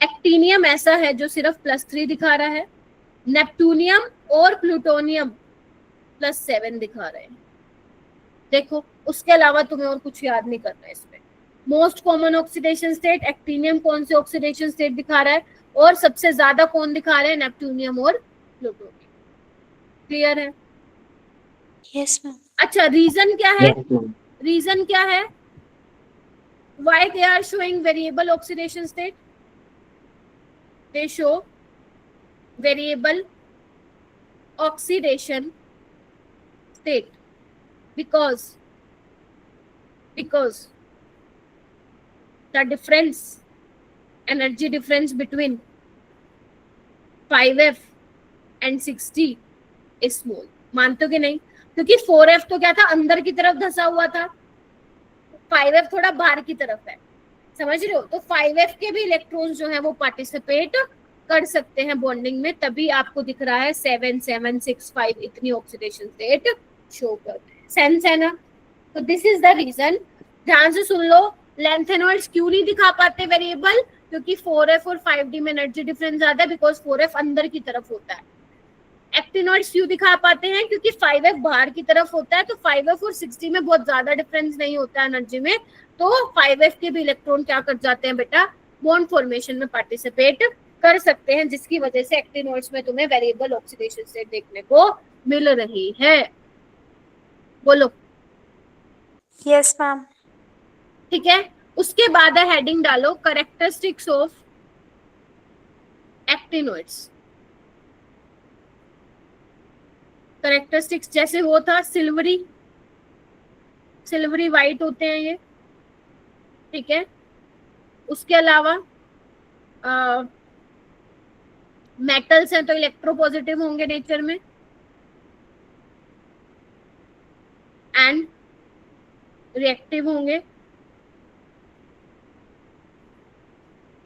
A: एक्टिनियम ऐसा है जो सिर्फ +3 दिखा रहा है, नेपटूनियम और प्लूटोनियम +7 दिखा रहे हैं। देखो, उसके अलावा तुम्हें और कुछ याद नहीं करना है इसमें। Most common oxidation state actinium कौन से ऑक्सीडेशन स्टेट दिखा रहा है, और सबसे ज्यादा कौन दिखा रहे हैं, नेपटूनियम और प्लूटोनियम। क्लियर है?
B: Yes, ma'am.
A: अच्छा, रीजन क्या है?
D: Yes, ma'am.
A: रीजन क्या है why they are showing variable oxidation state? They show variable oxidation state because the difference, energy difference between 5F and 60 is small। मानते हो कि नहीं? क्योंकि 4F तो क्या था, अंदर की तरफ धंसा हुआ था, 5F थोड़ा बाहर की तरफ है, समझ रहे हो। तो 5F के भी इलेक्ट्रॉन्स जो है वो पार्टिसिपेट कर सकते हैं बॉन्डिंग में, तभी आपको दिख रहा है 7 7 6 5 इतनी ऑक्सीडेशन स्टेट शो करते हैं। सेंस है ना? तो दिस इज द रीजन। ध्यान से सुन लो, लेंथेनॉइड्स क्यों नहीं दिखा पाते वेरिएबल, क्योंकि 4F और 5D में एनर्जी डिफरेंस ज्यादा है, बिकॉज 4F अंदर की तरफ होता है। एक्टिनॉइड्स क्यों दिखा पाते हैं, क्योंकि 5F बाहर की तरफ होता है, तो 5F और 60 में बहुत ज्यादा डिफरेंस नहीं होता है एनर्जी में, तो 5F के भी इलेक्ट्रॉन क्या कर जाते हैं बेटा, बॉन्ड फॉर्मेशन में पार्टिसिपेट कर सकते हैं, जिसकी वजह से एक्टिनॉइड्स में तुम्हें वेरिएबल ऑक्सीडेशन स्टेट देखने को मिल रही है। बोलो।
B: Yes, ma'am.
A: ठीक है, उसके बाद हेडिंग डालो कैरेक्टरिस्टिक्स ऑफ एक्टिनॉइड्स। कैरेक्टरिस्टिक्स जैसे वो था सिल्वरी वाइट होते हैं ये, ठीक है। उसके अलावा मेटल्स हैं तो इलेक्ट्रोपॉजिटिव होंगे नेचर में, एंड रिएक्टिव होंगे,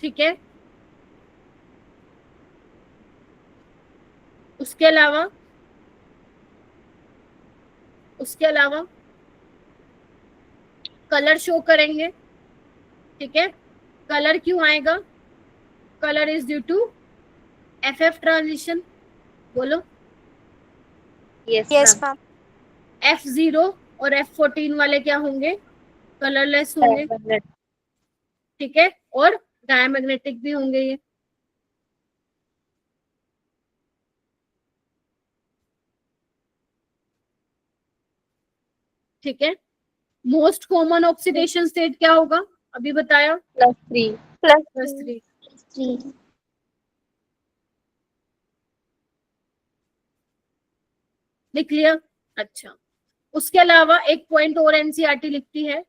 A: ठीक है। उसके अलावा कलर शो करेंगे, ठीक है। कलर क्यों आएगा, colour is due to FF transition. बोलो।
B: Yes, ma'am.
A: F0 और F14 वाले क्या होंगे, कलरलेस होंगे, ठीक है, और डायमैग्नेटिक भी होंगे ये। ठीक है। मोस्ट कॉमन ऑक्सीडेशन स्टेट क्या होगा, अभी बताया,
E: +3.
A: +3।
C: 3
A: लिख लिया? अच्छा, उसके अलावा एक पॉइंट और एनसीईआरटी लिखती है,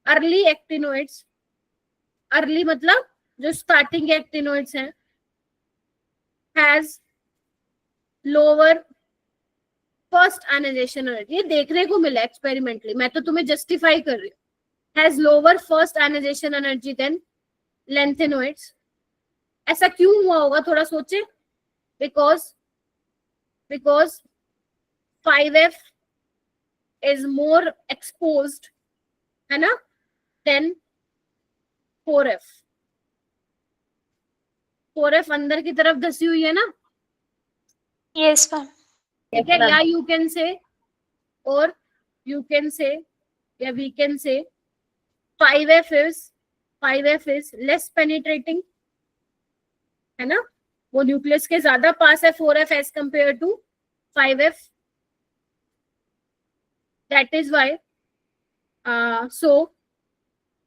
A: अर्ली एक्टिनोइड्स, अर्ली मतलब जो स्टार्टिंग के एक्टिनोइड्स हैं, has lower first ionization energy. ये देखने को मिला एक्सपेरिमेंटली, मैं तो तुम्हें जस्टिफाई कर रही हूँ। Has lower first ionization energy than lanthanoids. ऐसा क्यों हुआ होगा, थोड़ा सोचे। Because 5F is more exposed, है ना, than 4F। 4F अंदर की तरफ धसी हुई है ना,
B: Yes, ma'am.
A: ठीक है। या यू कैन से, और यू कैन से, या we can say 5F is less penetrating, है ना, वो न्यूक्लियस के ज्यादा पास है 4F as compare to 5F। That is why so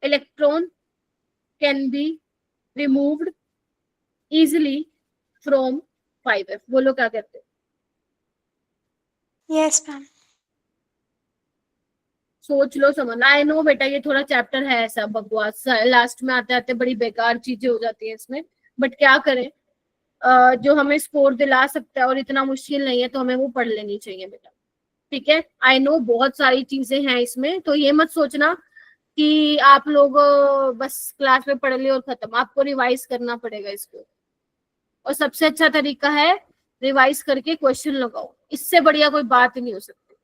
A: electron can be removed easily from 5F। बोलो क्या कहते हैं।
B: Yes, ma'am.
A: सोच लो, समझ। आई नो बेटा ये थोड़ा चैप्टर है ऐसा बकवास, लास्ट में आते आते बड़ी बेकार चीजें हो जाती है इसमें, बट क्या करें, जो हमें स्कोर दिला सकता है और इतना मुश्किल नहीं है तो हमें वो पढ़ लेनी चाहिए बेटा, ठीक है। आई नो बहुत सारी चीजें हैं इसमें, तो ये मत सोचना कि आप लोग बस क्लास में पढ़ लिए और खत्म, आपको रिवाइज करना पड़ेगा इसको। और सबसे अच्छा तरीका है रिवाइज करके क्वेश्चन लगाओ, इससे बढ़िया कोई बात नहीं हो सकती,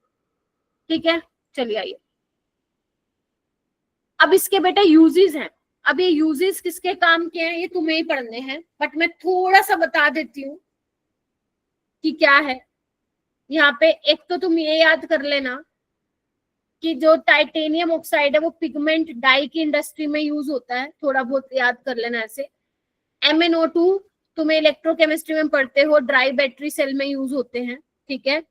A: ठीक है। चलिए आइए, अब इसके बेटा यूजेस हैं। अब ये यूजेस किसके काम के हैं ये तुम्हें ही पढ़ने हैं, बट मैं थोड़ा सा बता देती हूँ कि क्या है यहाँ पे। एक तो तुम ये याद कर लेना कि जो टाइटेनियम ऑक्साइड है वो पिगमेंट डाई की इंडस्ट्री में यूज होता है, थोड़ा बहुत याद कर लेना ऐसे। MnO2 तुम्हें इलेक्ट्रोकेमिस्ट्री में पढ़ते हो, ड्राई बैटरी सेल में यूज होते हैं, ठीक है।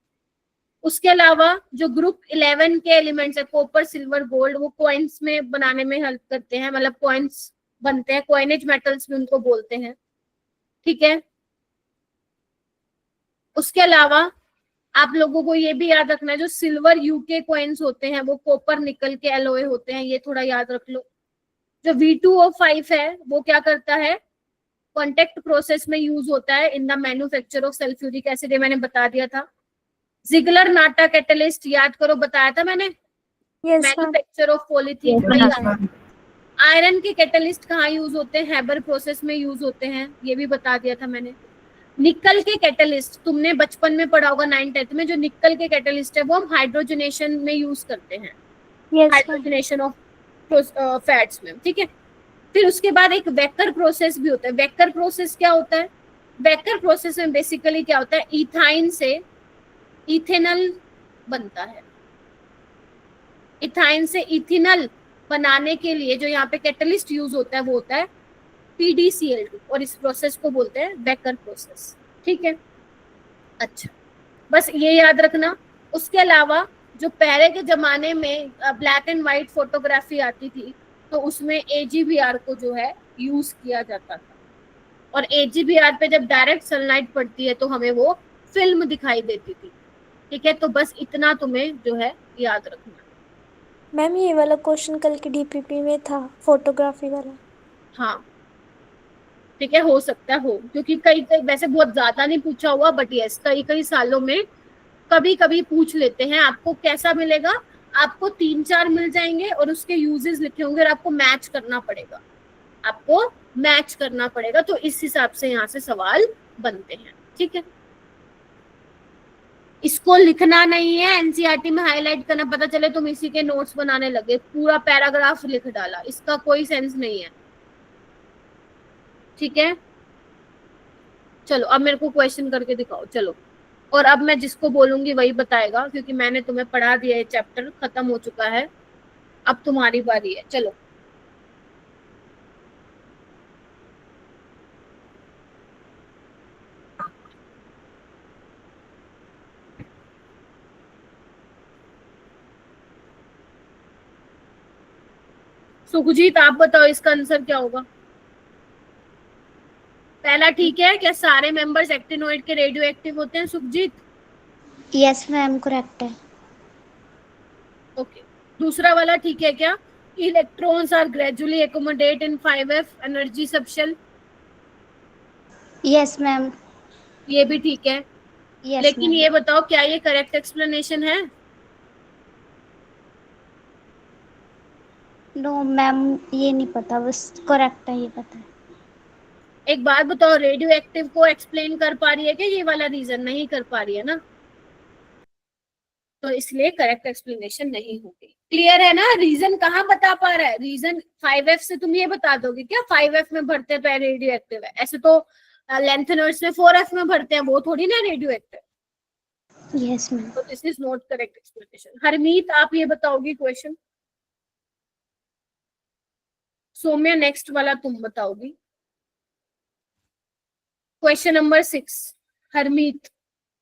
A: उसके अलावा जो ग्रुप 11 के एलिमेंट्स है, कॉपर सिल्वर गोल्ड, वो कॉइन्स में बनाने में हेल्प करते हैं, मतलब कॉइन्स बनते हैं, कॉइनेज मेटल्स भी उनको बोलते हैं, ठीक है। उसके अलावा आप लोगों को ये भी याद रखना है, जो सिल्वर यूके कॉइन्स होते हैं वो कॉपर निकल के एलॉय होते हैं, ये थोड़ा याद रख लो। जो V2O5 है वो क्या करता है, कॉन्टेक्ट प्रोसेस में यूज होता है in the manufacture of sulphuric acid, मैंने बता दिया था। जिगलर नाटा कैटलिस्ट याद करो, बताया था मैंने,
B: Yes, ma'am.
A: Manufacture of polythene. Iron के कैटलिस्ट कहाँ यूज होते हैं, हैबर प्रोसेस में यूज होते हैं, ये भी बता दिया था मैंने। निकल के कैटलिस्ट तुमने बचपन में पढ़ा होगा 9th-10th में, जो निकल के कैटलिस्ट है वो हम हाइड्रोजनेशन में यूज करते हैं,
B: Yes, ma'am.
A: Hydrogenation of fats में, ठीक है। फिर उसके बाद एक वेकर प्रोसेस भी होता है। वेकर प्रोसेस क्या होता है, वेकर प्रोसेस में बेसिकली क्या होता है, इथाइन से इथेनॉल बनता है। इथाइन से इथेनॉल बनाने के लिए जो यहाँ पे कैटलिस्ट यूज होता है वो होता है PDCl2, और इस प्रोसेस को बोलते हैं वेकर प्रोसेस, ठीक है। अच्छा, बस ये याद रखना। उसके अलावा जो पहले के जमाने में ब्लैक एंड व्हाइट फोटोग्राफी आती थी तो उसमें AGVR को जो है यूज किया जाता था, और AGVR पे जब डायरेक्ट सनलाइट पड़ती है तो हमें वो फिल्म दिखाई देती थी, ठीक है। तो बस इतना तुम्हें जो है याद रखना।
B: मैम ये वाला क्वेश्चन कल के DPP में था, फोटोग्राफी वाला।
A: हाँ ठीक है, हो सकता है हो, क्योंकि कई वैसे बहुत ज्यादा नहीं पूछा हुआ, बट यस कई सालों में कभी कभी पूछ लेते हैं। आपको कैसा मिलेगा, आपको 3-4 मिल जाएंगे और उसके यूजेस लिखे होंगे और आपको मैच करना पड़ेगा, आपको मैच करना पड़ेगा। तो इस हिसाब से यहाँ से सवाल बनते हैं, ठीक है। इसको लिखना नहीं है, एनसीईआरटी में हाईलाइट करना, पता चले तुम इसी के नोट्स बनाने लगे, पूरा पैराग्राफ लिख डाला, इसका कोई सेंस नहीं है, ठीक है। चलो अब मेरे को क्वेश्चन करके दिखाओ, चलो। और अब मैं जिसको बोलूंगी वही बताएगा, क्योंकि मैंने तुम्हें पढ़ा दिया है, चैप्टर खत्म हो चुका है, अब तुम्हारी बारी है, चलो। सुखजीत आप बताओ इसका आंसर क्या होगा। पहला ठीक है, क्या सारे मेंबर्स एक्टिनोइड के रेडियो एक्टिव होते हैं सुखजीत?
C: यस मैम, करेक्ट है।
A: ओके, दूसरा वाला ठीक है क्या? Electrons are gradually accommodate in 5f energy subshell,
C: yes ma'am.
A: ये भी ठीक है।
C: यस
A: लेकिन
C: मैम।
A: ये बताओ क्या ये करेक्ट एक्सप्लेनेशन है?
C: नो मैम, ये नहीं पता, बस करेक्ट है ये पता है।
A: एक बात बताओ, रेडियो एक्टिव को एक्सप्लेन कर पा रही है क्या? ये वाला रीजन नहीं कर पा रही है ना, तो इसलिए करेक्ट एक्सप्लेनेशन नहीं होगी। क्लियर है ना? रीजन कहाँ बता पा रहा है? रीजन 5f से तुम ये बता दोगे क्या 5f में भरते तो रेडियो एक्टिव है? ऐसे तो लेंथनर्स में 4f में भरते हैं, वो थोड़ी ना रेडियो एक्टिव।
C: Yes ma'am.
A: तो this is not correct explanation. Harmeet, आप ये बताओगी क्वेश्चन? सौम्या, नेक्स्ट वाला तुम बताओगी। क्वेश्चन नंबर 6, हरमीत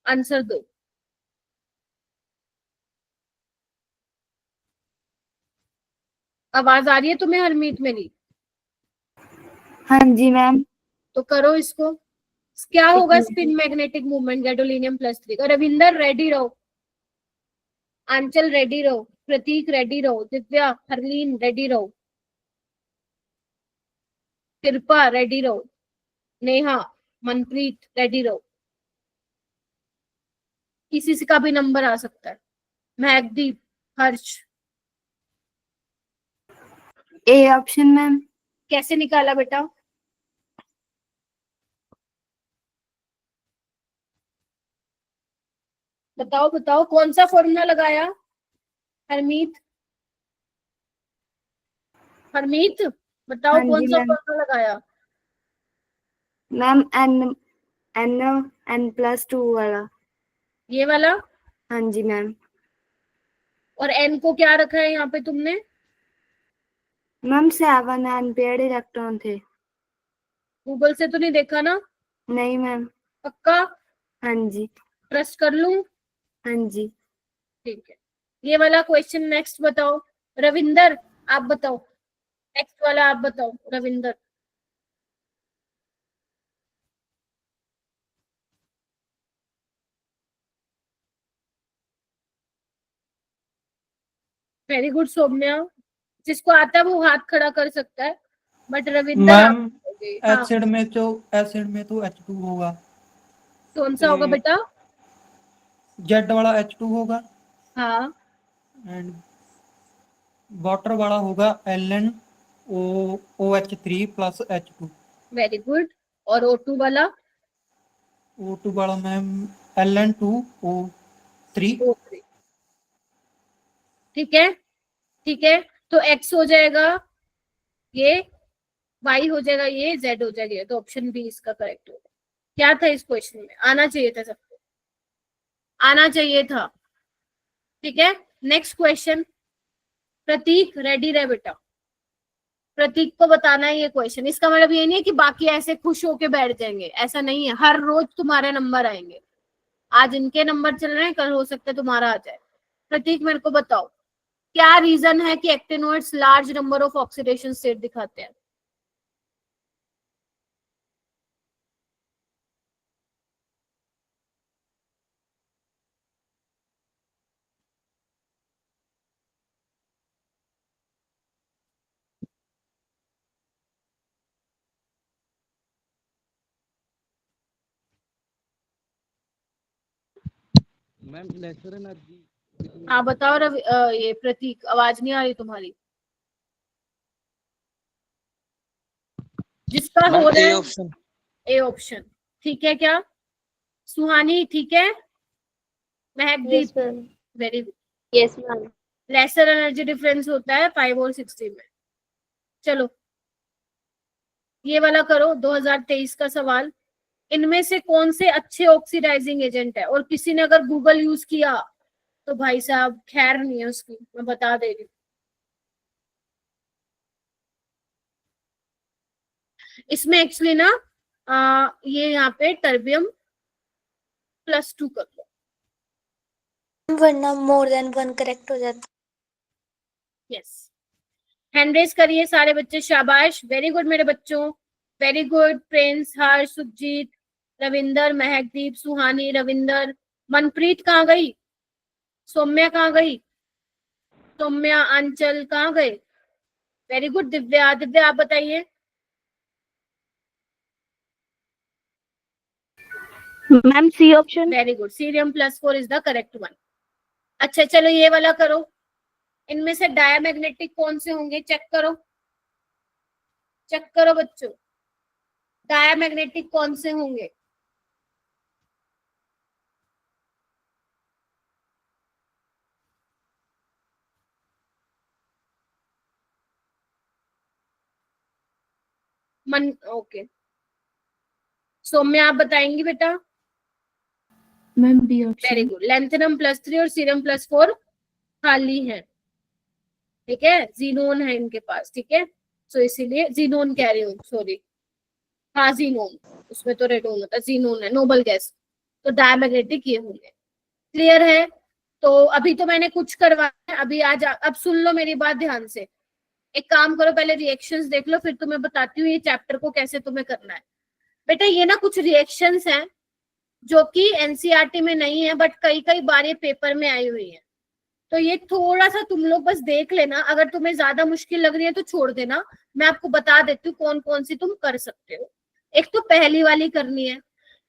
A: आंसर दो। आवाज आ रही है तुम्हें हरमीत मेरी?
E: हाँ जी मैम।
A: तो करो इसको। क्या होगा स्पिन मैग्नेटिक मूवमेंट गैडोलिनियम +3 का? रविंदर रेडी रहो, आंचल रेडी रहो, प्रतीक रेडी रहो, दिव्या, हरलीन रेडी रहो, कृपा रेडी रहो, नेहा, मनप्रीत रेडी रहो। किसी से का भी नंबर आ सकता है। महकदीप, हर्ष,
E: ए ऑप्शन मैम।
A: कैसे निकाला बेटा? बताओ बताओ, कौन सा फॉर्मूला लगाया? हरमीत, हरमीत बताओ
E: हाँ
A: कौन
E: जी
A: सा
E: मैम।
A: फॉर्मूला लगाया?
E: मैम एन एन n+2 वाला।
A: ये वाला?
E: हाँ जी मैम।
A: और एन को क्या रखा है यहाँ पे तुमने?
E: मैम 7 एम्पियर इलेक्ट्रॉन थे।
A: गूगल से तो नहीं देखा ना?
E: नहीं मैम।
A: पक्का?
E: हाँ जी।
A: ट्रस्ट कर लूं?
E: हाँ जी।
A: ठीक है, ये वाला क्वेश्चन नेक्स्ट बताओ। रविंदर, आप बताओ, नेक्स्ट वाला आप बताओ रविंदर। वेरी गुड सौम्या, जिसको आता है वो हाथ खड़ा कर सकता है, बट रविंदर आप
F: मैम
A: बताओगे। हाँ,
F: एसिड में तो H2 होगा,
A: कौन सा होगा बेटा?
F: जेड वाला H2 होगा,
A: हाँ,
F: एंड वाटर वाला होगा LnOH3 plus H2।
A: Very good. और O2 वाला?
F: O2 वाला मैम Ln2O3।
A: O3। ठीक है, ठीक है, तो X हो जाएगा ये, Y हो जाएगा ये, Z हो जाएगा ये, तो ऑप्शन बी इसका करेक्ट होगा। क्या था इस क्वेश्चन में? आना चाहिए था सबको, आना चाहिए था। ठीक है, नेक्स्ट क्वेश्चन। प्रतीक रेडी रहे बेटा, प्रतीक को बताना है ये क्वेश्चन। इसका मतलब ये नहीं है कि बाकी ऐसे खुश होके बैठ जाएंगे, ऐसा नहीं है। हर रोज तुम्हारे नंबर आएंगे, आज इनके नंबर चल रहे हैं, कल हो सकता है तुम्हारा आ जाए। प्रतीक मेरे को बताओ, क्या रीजन है कि actinoids large number of oxidation state दिखाते हैं?
D: Ma'am lesser energy.
A: हाँ बताओ ये प्रतीक, आवाज नहीं आ रही तुम्हारी। जिसका हो रहा है
D: ऑप्शन।
A: ए ऑप्शन, ठीक है क्या? सुहानी ठीक है? Mehakdeep,
E: yes ma'am.
A: Very good.
E: Yes ma'am.
A: Lesser energy difference होता है 5 और 60 में। चलो ये वाला करो, 2023 का सवाल। इनमें से कौन से अच्छे ऑक्सीडाइजिंग एजेंट है? और किसी ने अगर गूगल यूज किया तो भाई साहब खैर नहीं है उसकी, मैं बता दे रही हूँ। इसमें एक्चुअली ना ये यहाँ पे टर्बियम +2 कर लो।
B: वरना मोर देन 1 करेक्ट हो जाता।
A: यस, हैंड रेज करिए सारे बच्चे, शाबाश, वेरी गुड मेरे बच्चों, वेरी गुड। प्रिंस, हर्ष, सुखजीत, रविंदर, महकदीप, सुहानी, रविंदर, मनप्रीत कहाँ गई? सौम्या कहाँ गई? सौम्या, आंचल कहाँ गए? Very good. दिव्या, दिव्या आप बताइए।
E: Ma'am C option.
A: Very good, cerium +4 is the correct one. अच्छा चलो ये वाला करो। इनमें से डायमैग्नेटिक कौन से होंगे? चेक करो, चेक करो बच्चों, डायमैग्नेटिक कौन से होंगे? मन ओके, सौम्या आप बताएंगी बेटा।
E: Ma'am be
A: very
E: option.
A: Good, lanthanum +3 और सीरम +4 खाली है, ठीक है, जीनोन है इनके पास, ठीक है। सो इसीलिए जीनोन कह रही हूँ, सॉरी, हाँ जीनोन, उसमें तो रेडोन होता है, जीनोन है नोबल गैस, तो डायमैग्नेटिक ये होंगे। क्लियर है? तो अभी तो मैंने कुछ करवाया है, अभी आज अब सुन लो मेरी बात ध्यान से। एक काम करो, पहले रिएक्शंस देख लो, फिर तुम्हें बताती हूँ ये चैप्टर को कैसे तुम्हें करना है। बेटा ये ना कुछ रिएक्शंस हैं जो कि एनसीईआरटी में नहीं है, बट कई कई बार ये पेपर में आई हुई है, तो ये थोड़ा सा तुम लोग बस देख लेना। अगर तुम्हें ज्यादा मुश्किल लग रही है तो छोड़ देना, मैं आपको बता देती हूँ कौन कौन सी तुम कर सकते हो। एक तो पहली वाली करनी है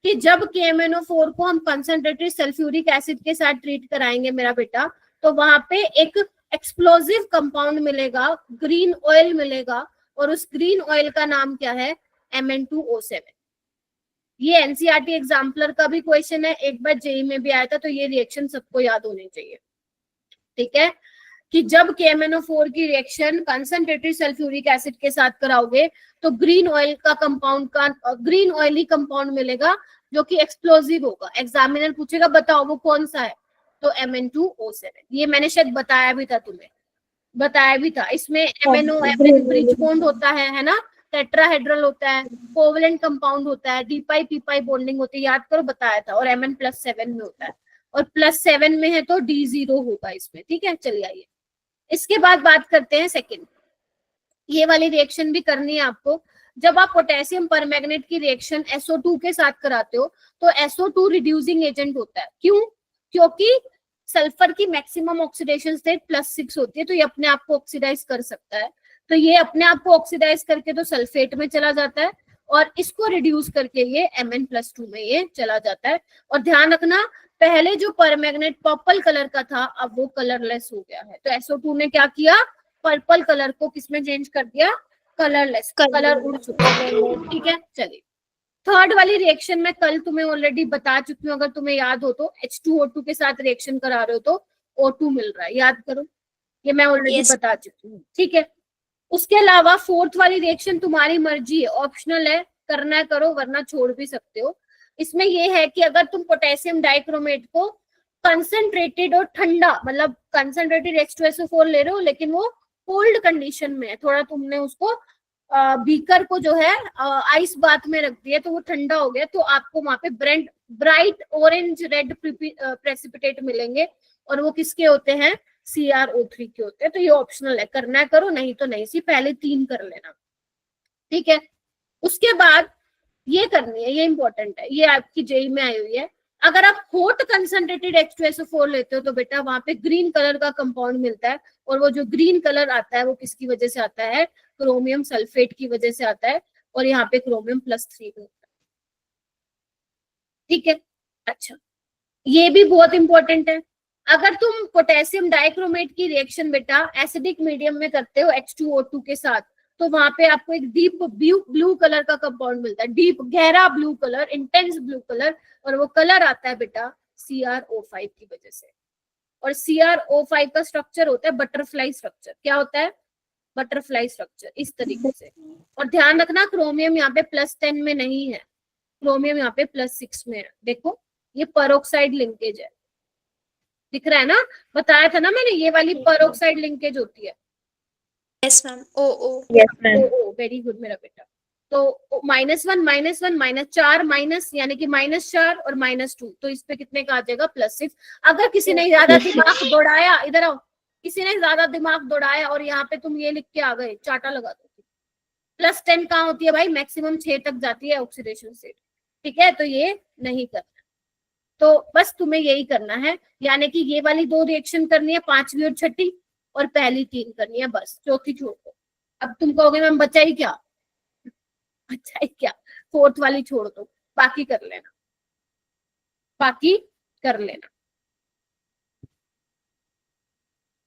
A: कि जब KMnO4 को हम कंसंट्रेटेड सल्फ्यूरिक एसिड के साथ ट्रीट कराएंगे मेरा बेटा, तो वहां पे एक एक्सप्लोजिव कंपाउंड मिलेगा, ग्रीन ऑयल मिलेगा, और उस ग्रीन ऑयल का नाम क्या है? Mn2O7। ये एनसीईआरटी एग्जाम्पलर का भी क्वेश्चन है, एक बार जेई में भी आया था, तो ये रिएक्शन सबको याद होनी चाहिए, ठीक है। कि जब KMnO4 की रिएक्शन कंसंट्रेटेड सल्फ्यूरिक एसिड के साथ कराओगे तो ग्रीन ऑयल का कंपाउंड का ग्रीन ऑयली कंपाउंड मिलेगा जो कि एक्सप्लोजिव होगा। एग्जामिनर पूछेगा बताओ वो कौन सा है, तो Mn2O7। ये मैंने शायद बताया भी था तुम्हें, बताया भी था। इसमें MnO ब्रिज बॉन्ड होता है ना, टेट्राहेड्रल होता है, कोवलेंट कंपाउंड होता है, डीपाई पीपाई बॉन्डिंग होती है, याद करो बताया था, और Mn+7 में होता है, और +7 में है तो D0 होगा इसमें, ठीक है। चलिए आइए इसके बाद बात करते हैं सेकंड। ये वाली रिएक्शन भी करनी है आपको। जब आप पोटेशियम परमैंगनेट की रिएक्शन SO2 के साथ कराते हो तो SO2 रिड्यूसिंग एजेंट होता है। क्यों? क्योंकि सल्फर की मैक्सिमम ऑक्सीडेशन स्टेट +6 होती है, तो ये अपने आप को ऑक्सीडाइज कर सकता है, तो ये अपने आप को ऑक्सीडाइज करके तो सल्फेट में चला जाता है, और इसको रिड्यूस करके ये Mn+2 में ये चला जाता है। और ध्यान रखना, पहले जो परमैंगनेट पर्पल कलर का था अब वो कलरलेस हो गया है, तो SO2 ने क्या किया? पर्पल कलर को किसमें चेंज कर दिया? कलरलेस, कलर उड़ चुका है, ठीक है। चलिए थर्ड वाली रिएक्शन में कल तुम्हें ऑलरेडी बता चुकी हूँ, अगर तुम्हें याद हो तो H2O2 के साथ रिएक्शन करा रहे हो तो O2 मिल रहा है, याद करो, ये मैं ऑलरेडी बता चुकी हूँ, ठीक है। उसके अलावा फोर्थ वाली रिएक्शन तुम्हारी मर्जी है, ऑप्शनल है, करना है करो वरना छोड़ भी सकते हो। इसमें ये है कि अगर तुम पोटेशियम डाइक्रोमेट को कंसंट्रेटेड और ठंडा, मतलब कंसंट्रेटेड H2SO4 ले रहे हो लेकिन वो कोल्ड कंडीशन में है, थोड़ा तुमने उसको बीकर को जो है आइस बाथ में रख दिया तो वो ठंडा हो गया, तो आपको वहां पे ब्राइट ऑरेंज रेड प्रेसिपिटेट मिलेंगे, और वो किसके होते हैं? CrO3 के होते हैं। तो ये ऑप्शनल है, करना है करो नहीं तो नहीं, सी पहले 3 कर लेना, ठीक है। उसके बाद ये करनी है, ये इंपॉर्टेंट है, ये आपकी जेई में आई हुई है। अगर आप हॉट कंसंट्रेटेड H2SO4 लेते हो तो बेटा वहां पे ग्रीन कलर का कंपाउंड मिलता है, और वो जो ग्रीन कलर आता है वो किसकी वजह से आता है? क्रोमियम सल्फेट की वजह से आता है, और यहाँ पे क्रोमियम +3 होता है, ठीक है। अच्छा ये भी बहुत इंपॉर्टेंट है। अगर तुम पोटेशियम डाइक्रोमेट की रिएक्शन बेटा एसिडिक मीडियम में करते हो H2O2 के साथ, तो वहां पे आपको एक डीप ब्लू कलर का कंपाउंड मिलता है, डीप गहरा blue colour, intense blue colour, और वो कलर आता है बेटा CrO5 की वजह से। और CrO5 का स्ट्रक्चर होता है बटरफ्लाई स्ट्रक्चर। क्या होता है? बटरफ्लाई स्ट्रक्चर, इस तरीके से। और ध्यान रखना क्रोमियम यहाँ पे +10 में नहीं है, क्रोमियम यहाँ पे +6 में है, देखो ये पेरोक्साइड लिंकेज है, दिख रहा है ना, बताया था ना मैंने, ये वाली पेरोक्साइड लिंकेज होती है।
B: Yes ma'am, oh
E: yes ma'am.
A: Oh very good मेरा बेटा। तो -1 -4 माइनस, यानी कि -4 और -2, तो इस पे कितने का आ जाएगा? +6। अगर किसी ने ज्यादा दिमाग दौड़ाया, इधर आओ, किसी ने ज्यादा दिमाग दौड़ाया और यहाँ पे तुम ये लिख के आ गए, चाटा लगा दो। +10 कहाँ होती है भाई? मैक्सिमम 6 तक जाती है ऑक्सीडेशन स्टेट, ठीक है, तो ये नहीं करना। तो बस तुम्हें यही करना है, यानी कि ये वाली 2 रिएक्शन करनी है, 5वीं और 6ठी, और पहली 3 करनी है, बस चौथी छोड़ दो। अब तुम कहोगे मैम बचा ही क्या, बचा ही क्या, 4th वाली छोड़ दो, बाकी कर लेना, बाकी कर लेना,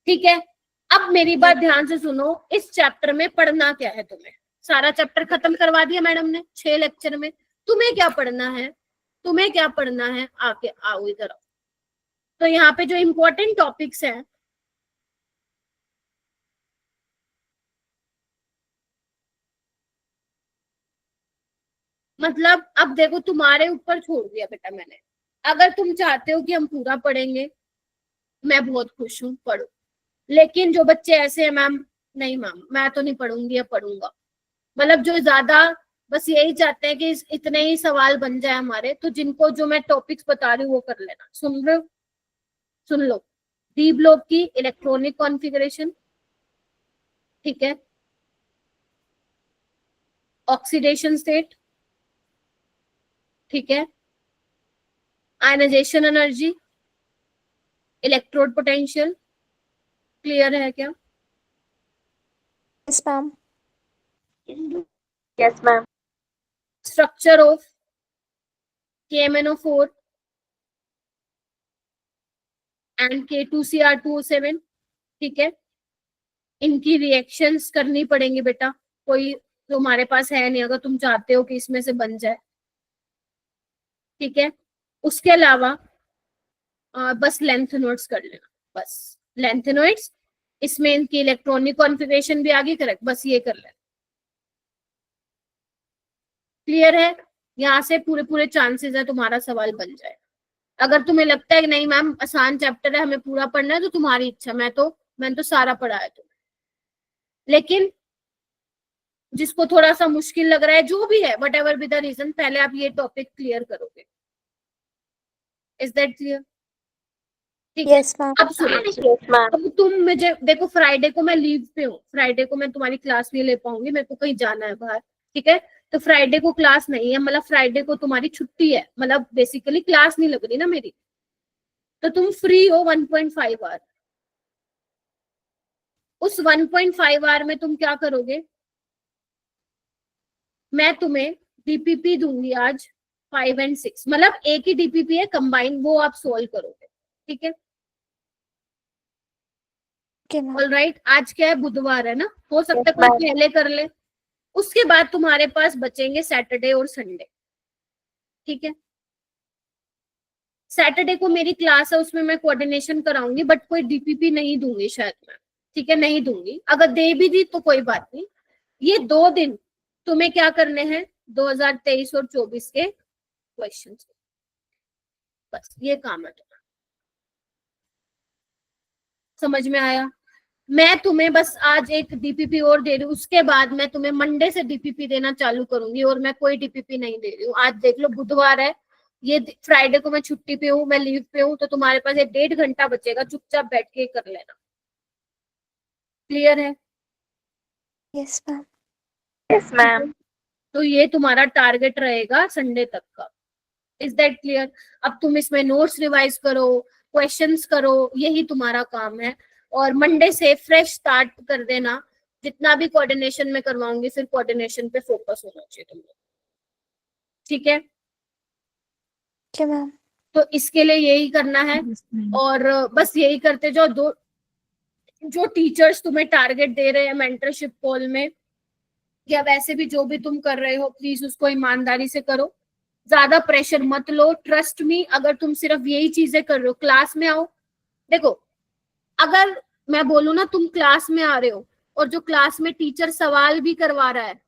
A: ठीक है। अब मेरी बात ध्यान से सुनो, इस चैप्टर में पढ़ना क्या है तुम्हें, सारा चैप्टर खत्म करवा दिया मैडम ने 6 लेक्चर में, तुम्हें क्या पढ़ना है, तुम्हें क्या पढ़ना है, आके आओ इधर आओ। तो यहाँ पे जो इम्पोर्टेंट टॉपिक्स हैं, मतलब अब देखो तुम्हारे ऊपर छोड़ दिया बेटा मैंने, अगर तुम चाहते हो कि हम पूरा पढ़ेंगे, मैं बहुत खुश हूँ, पढ़ो। लेकिन जो बच्चे ऐसे हैं मैम, नहीं मैम मैं तो नहीं पढ़ूंगी या पढ़ूंगा, मतलब जो ज्यादा बस यही चाहते हैं कि इतने ही सवाल बन जाए हमारे, तो जिनको जो मैं टॉपिक्स बता रही हूँ वो कर लेना। सुन रहे हो, सुन लो। डी ब्लॉक की इलेक्ट्रॉनिक कॉन्फ़िगरेशन, ठीक है, ऑक्सीडेशन स्टेट, ठीक है, ionization energy, electrode potential, clear है क्या?
B: Yes ma'am.
E: Yes, ma'am.
A: Structure of KMnO4 and K2Cr2O7, ठीक है, इनकी रिएक्शंस करनी पड़ेंगी बेटा, कोई तुम्हारे पास है नहीं अगर तुम चाहते हो कि इसमें से बन जाए, ठीक है। उसके अलावा बस लेंथेनॉइड्स कर लेना, बस लेंथेनॉइड्स, इसमें इनकी इलेक्ट्रॉनिक कॉन्फ़िगरेशन भी आगे, करेक्ट, बस ये कर लेना, क्लियर है। यहाँ से पूरे पूरे चांसेस है तुम्हारा सवाल बन जाए। अगर तुम्हें लगता है कि नहीं मैम आसान चैप्टर है हमें पूरा पढ़ना है, तो तुम्हारी इच्छा, मैंने तो सारा पढ़ा है तुम्हें, लेकिन जिसको थोड़ा सा मुश्किल लग रहा है, जो भी है whatever be the reason, पहले आप ये टॉपिक क्लियर करोगे। Is that clear? ठीक है।
B: Yes ma'am.
A: अब सुनो,
E: Yes, ma'am.
A: अब तुम मुझे देखो, फ्राइडे को मैं लीव पे हूँ, फ्राइडे को मैं तुम्हारी क्लास नहीं ले पाऊंगी, मेरे को कहीं जाना है बाहर, ठीक है। तो फ्राइडे को क्लास नहीं है, मतलब फ्राइडे को तुम्हारी छुट्टी है, मतलब बेसिकली क्लास नहीं लग रही ना मेरी, तो तुम फ्री हो 1.5 आवर। उस 1.5 आवर में तुम क्या करोगे, मैं तुम्हें डीपीपी दूंगी आज 5 और 6, मतलब एक ही डीपीपी है कंबाइन, वो आप सोल्व करोगे, ठीक है।
B: Okay ma'am.
A: ऑलराइट, आज क्या है, बुधवार है ना, हो सकता है कोई पहले कर ले। उसके बाद तुम्हारे पास बचेंगे सैटरडे और संडे, ठीक है। सैटरडे को मेरी क्लास है, उसमें मैं कोऑर्डिनेशन कराऊंगी, बट कोई डीपीपी नहीं दूंगी शायद मैं, ठीक है, नहीं दूंगी। अगर दे भी दी तो कोई बात नहीं। ये 2 दिन तुम्हें क्या करने हैं, 2023 और 24 के क्वेश्चन, बस ये काम है तुम्हारा। समझ में आया? मैं तुम्हें बस आज एक डीपीपी और दे रही हूँ, उसके बाद मैं तुम्हें मंडे से डीपीपी देना चालू करूंगी, और मैं कोई डीपीपी नहीं दे रही हूँ। आज देख लो बुधवार है, ये फ्राइडे को मैं छुट्टी पे हूँ, मैं लीव पे हूँ, तो तुम्हारे पास 1.5 घंटा बचेगा, चुपचाप बैठ के कर लेना, क्लियर है?
B: Yes ma'am.
E: Yes, ma'am.
A: तो ये तुम्हारा टारगेट रहेगा संडे तक का। Is that clear? अब तुम इसमें नोट्स रिवाइज करो, क्वेश्चंस करो, यही तुम्हारा काम है। और मंडे से फ्रेश स्टार्ट कर देना, जितना भी कोऑर्डिनेशन में करवाऊंगी फिर कोऑर्डिनेशन पे फोकस होना चाहिए तुम्हें, ठीक है।
B: Okay ma'am.
A: तो इसके लिए यही करना है, और बस यही करते जाओ। जो टीचर्स तुम्हें टारगेट दे रहे हैं मेंटरशिप कॉल में, या वैसे भी जो भी तुम कर रहे हो, प्लीज उसको ईमानदारी से करो, ज्यादा प्रेशर मत लो। ट्रस्ट मी, अगर तुम सिर्फ यही चीजें कर रहे हो, क्लास में आओ, देखो अगर मैं बोलूँ ना तुम क्लास में आ रहे हो और जो क्लास में टीचर सवाल भी करवा रहा है,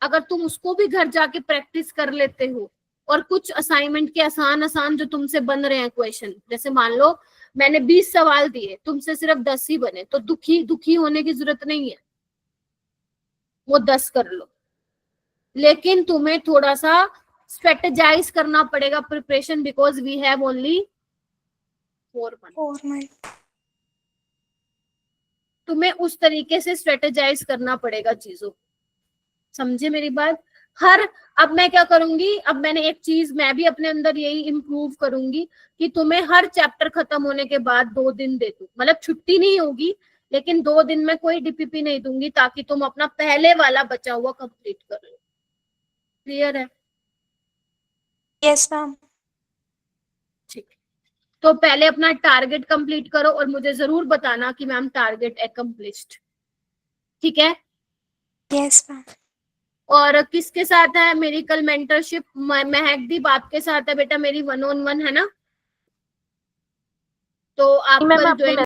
A: अगर तुम उसको भी घर जाके प्रैक्टिस कर लेते हो, और कुछ असाइनमेंट के आसान आसान जो तुमसे बन रहे हैं क्वेश्चन, जैसे मान लो मैंने 20 सवाल दिए, तुमसे सिर्फ 10 ही बने, तो दुखी होने की जरूरत नहीं है, वो 10 कर लो। लेकिन तुम्हें थोड़ा सा स्ट्रेटेजाइज करना पड़ेगा preparation, because we have only 4 month.
B: 4 month.
A: तुम्हें उस तरीके से स्ट्रेटेजाइज करना पड़ेगा चीजों, समझे मेरी बात? अब मैं क्या करूंगी, अब मैंने एक चीज मैं भी अपने अंदर यही इम्प्रूव करूंगी कि तुम्हें हर चैप्टर खत्म होने के बाद 2 दिन दे दूं, मतलब छुट्टी नहीं होगी, लेकिन 2 दिन में कोई डीपीपी नहीं दूंगी ताकि तुम अपना पहले वाला बचा हुआ कंप्लीट कर लो। क्लियर है?
B: Yes ma'am.
A: ठीक है, तो पहले अपना टारगेट कंप्लीट करो और मुझे जरूर बताना कि मैम टारगेट अकम्प्लिश्ड। ठीक है?
B: Yes ma'am.
A: और किसके साथ है मेरी कल मेंटरशिप? महक दीप आपके साथ है बेटा, मेरी 1-on-1 है ना, तो आप
E: मैम
A: कल
E: आपने
A: ज्वाइन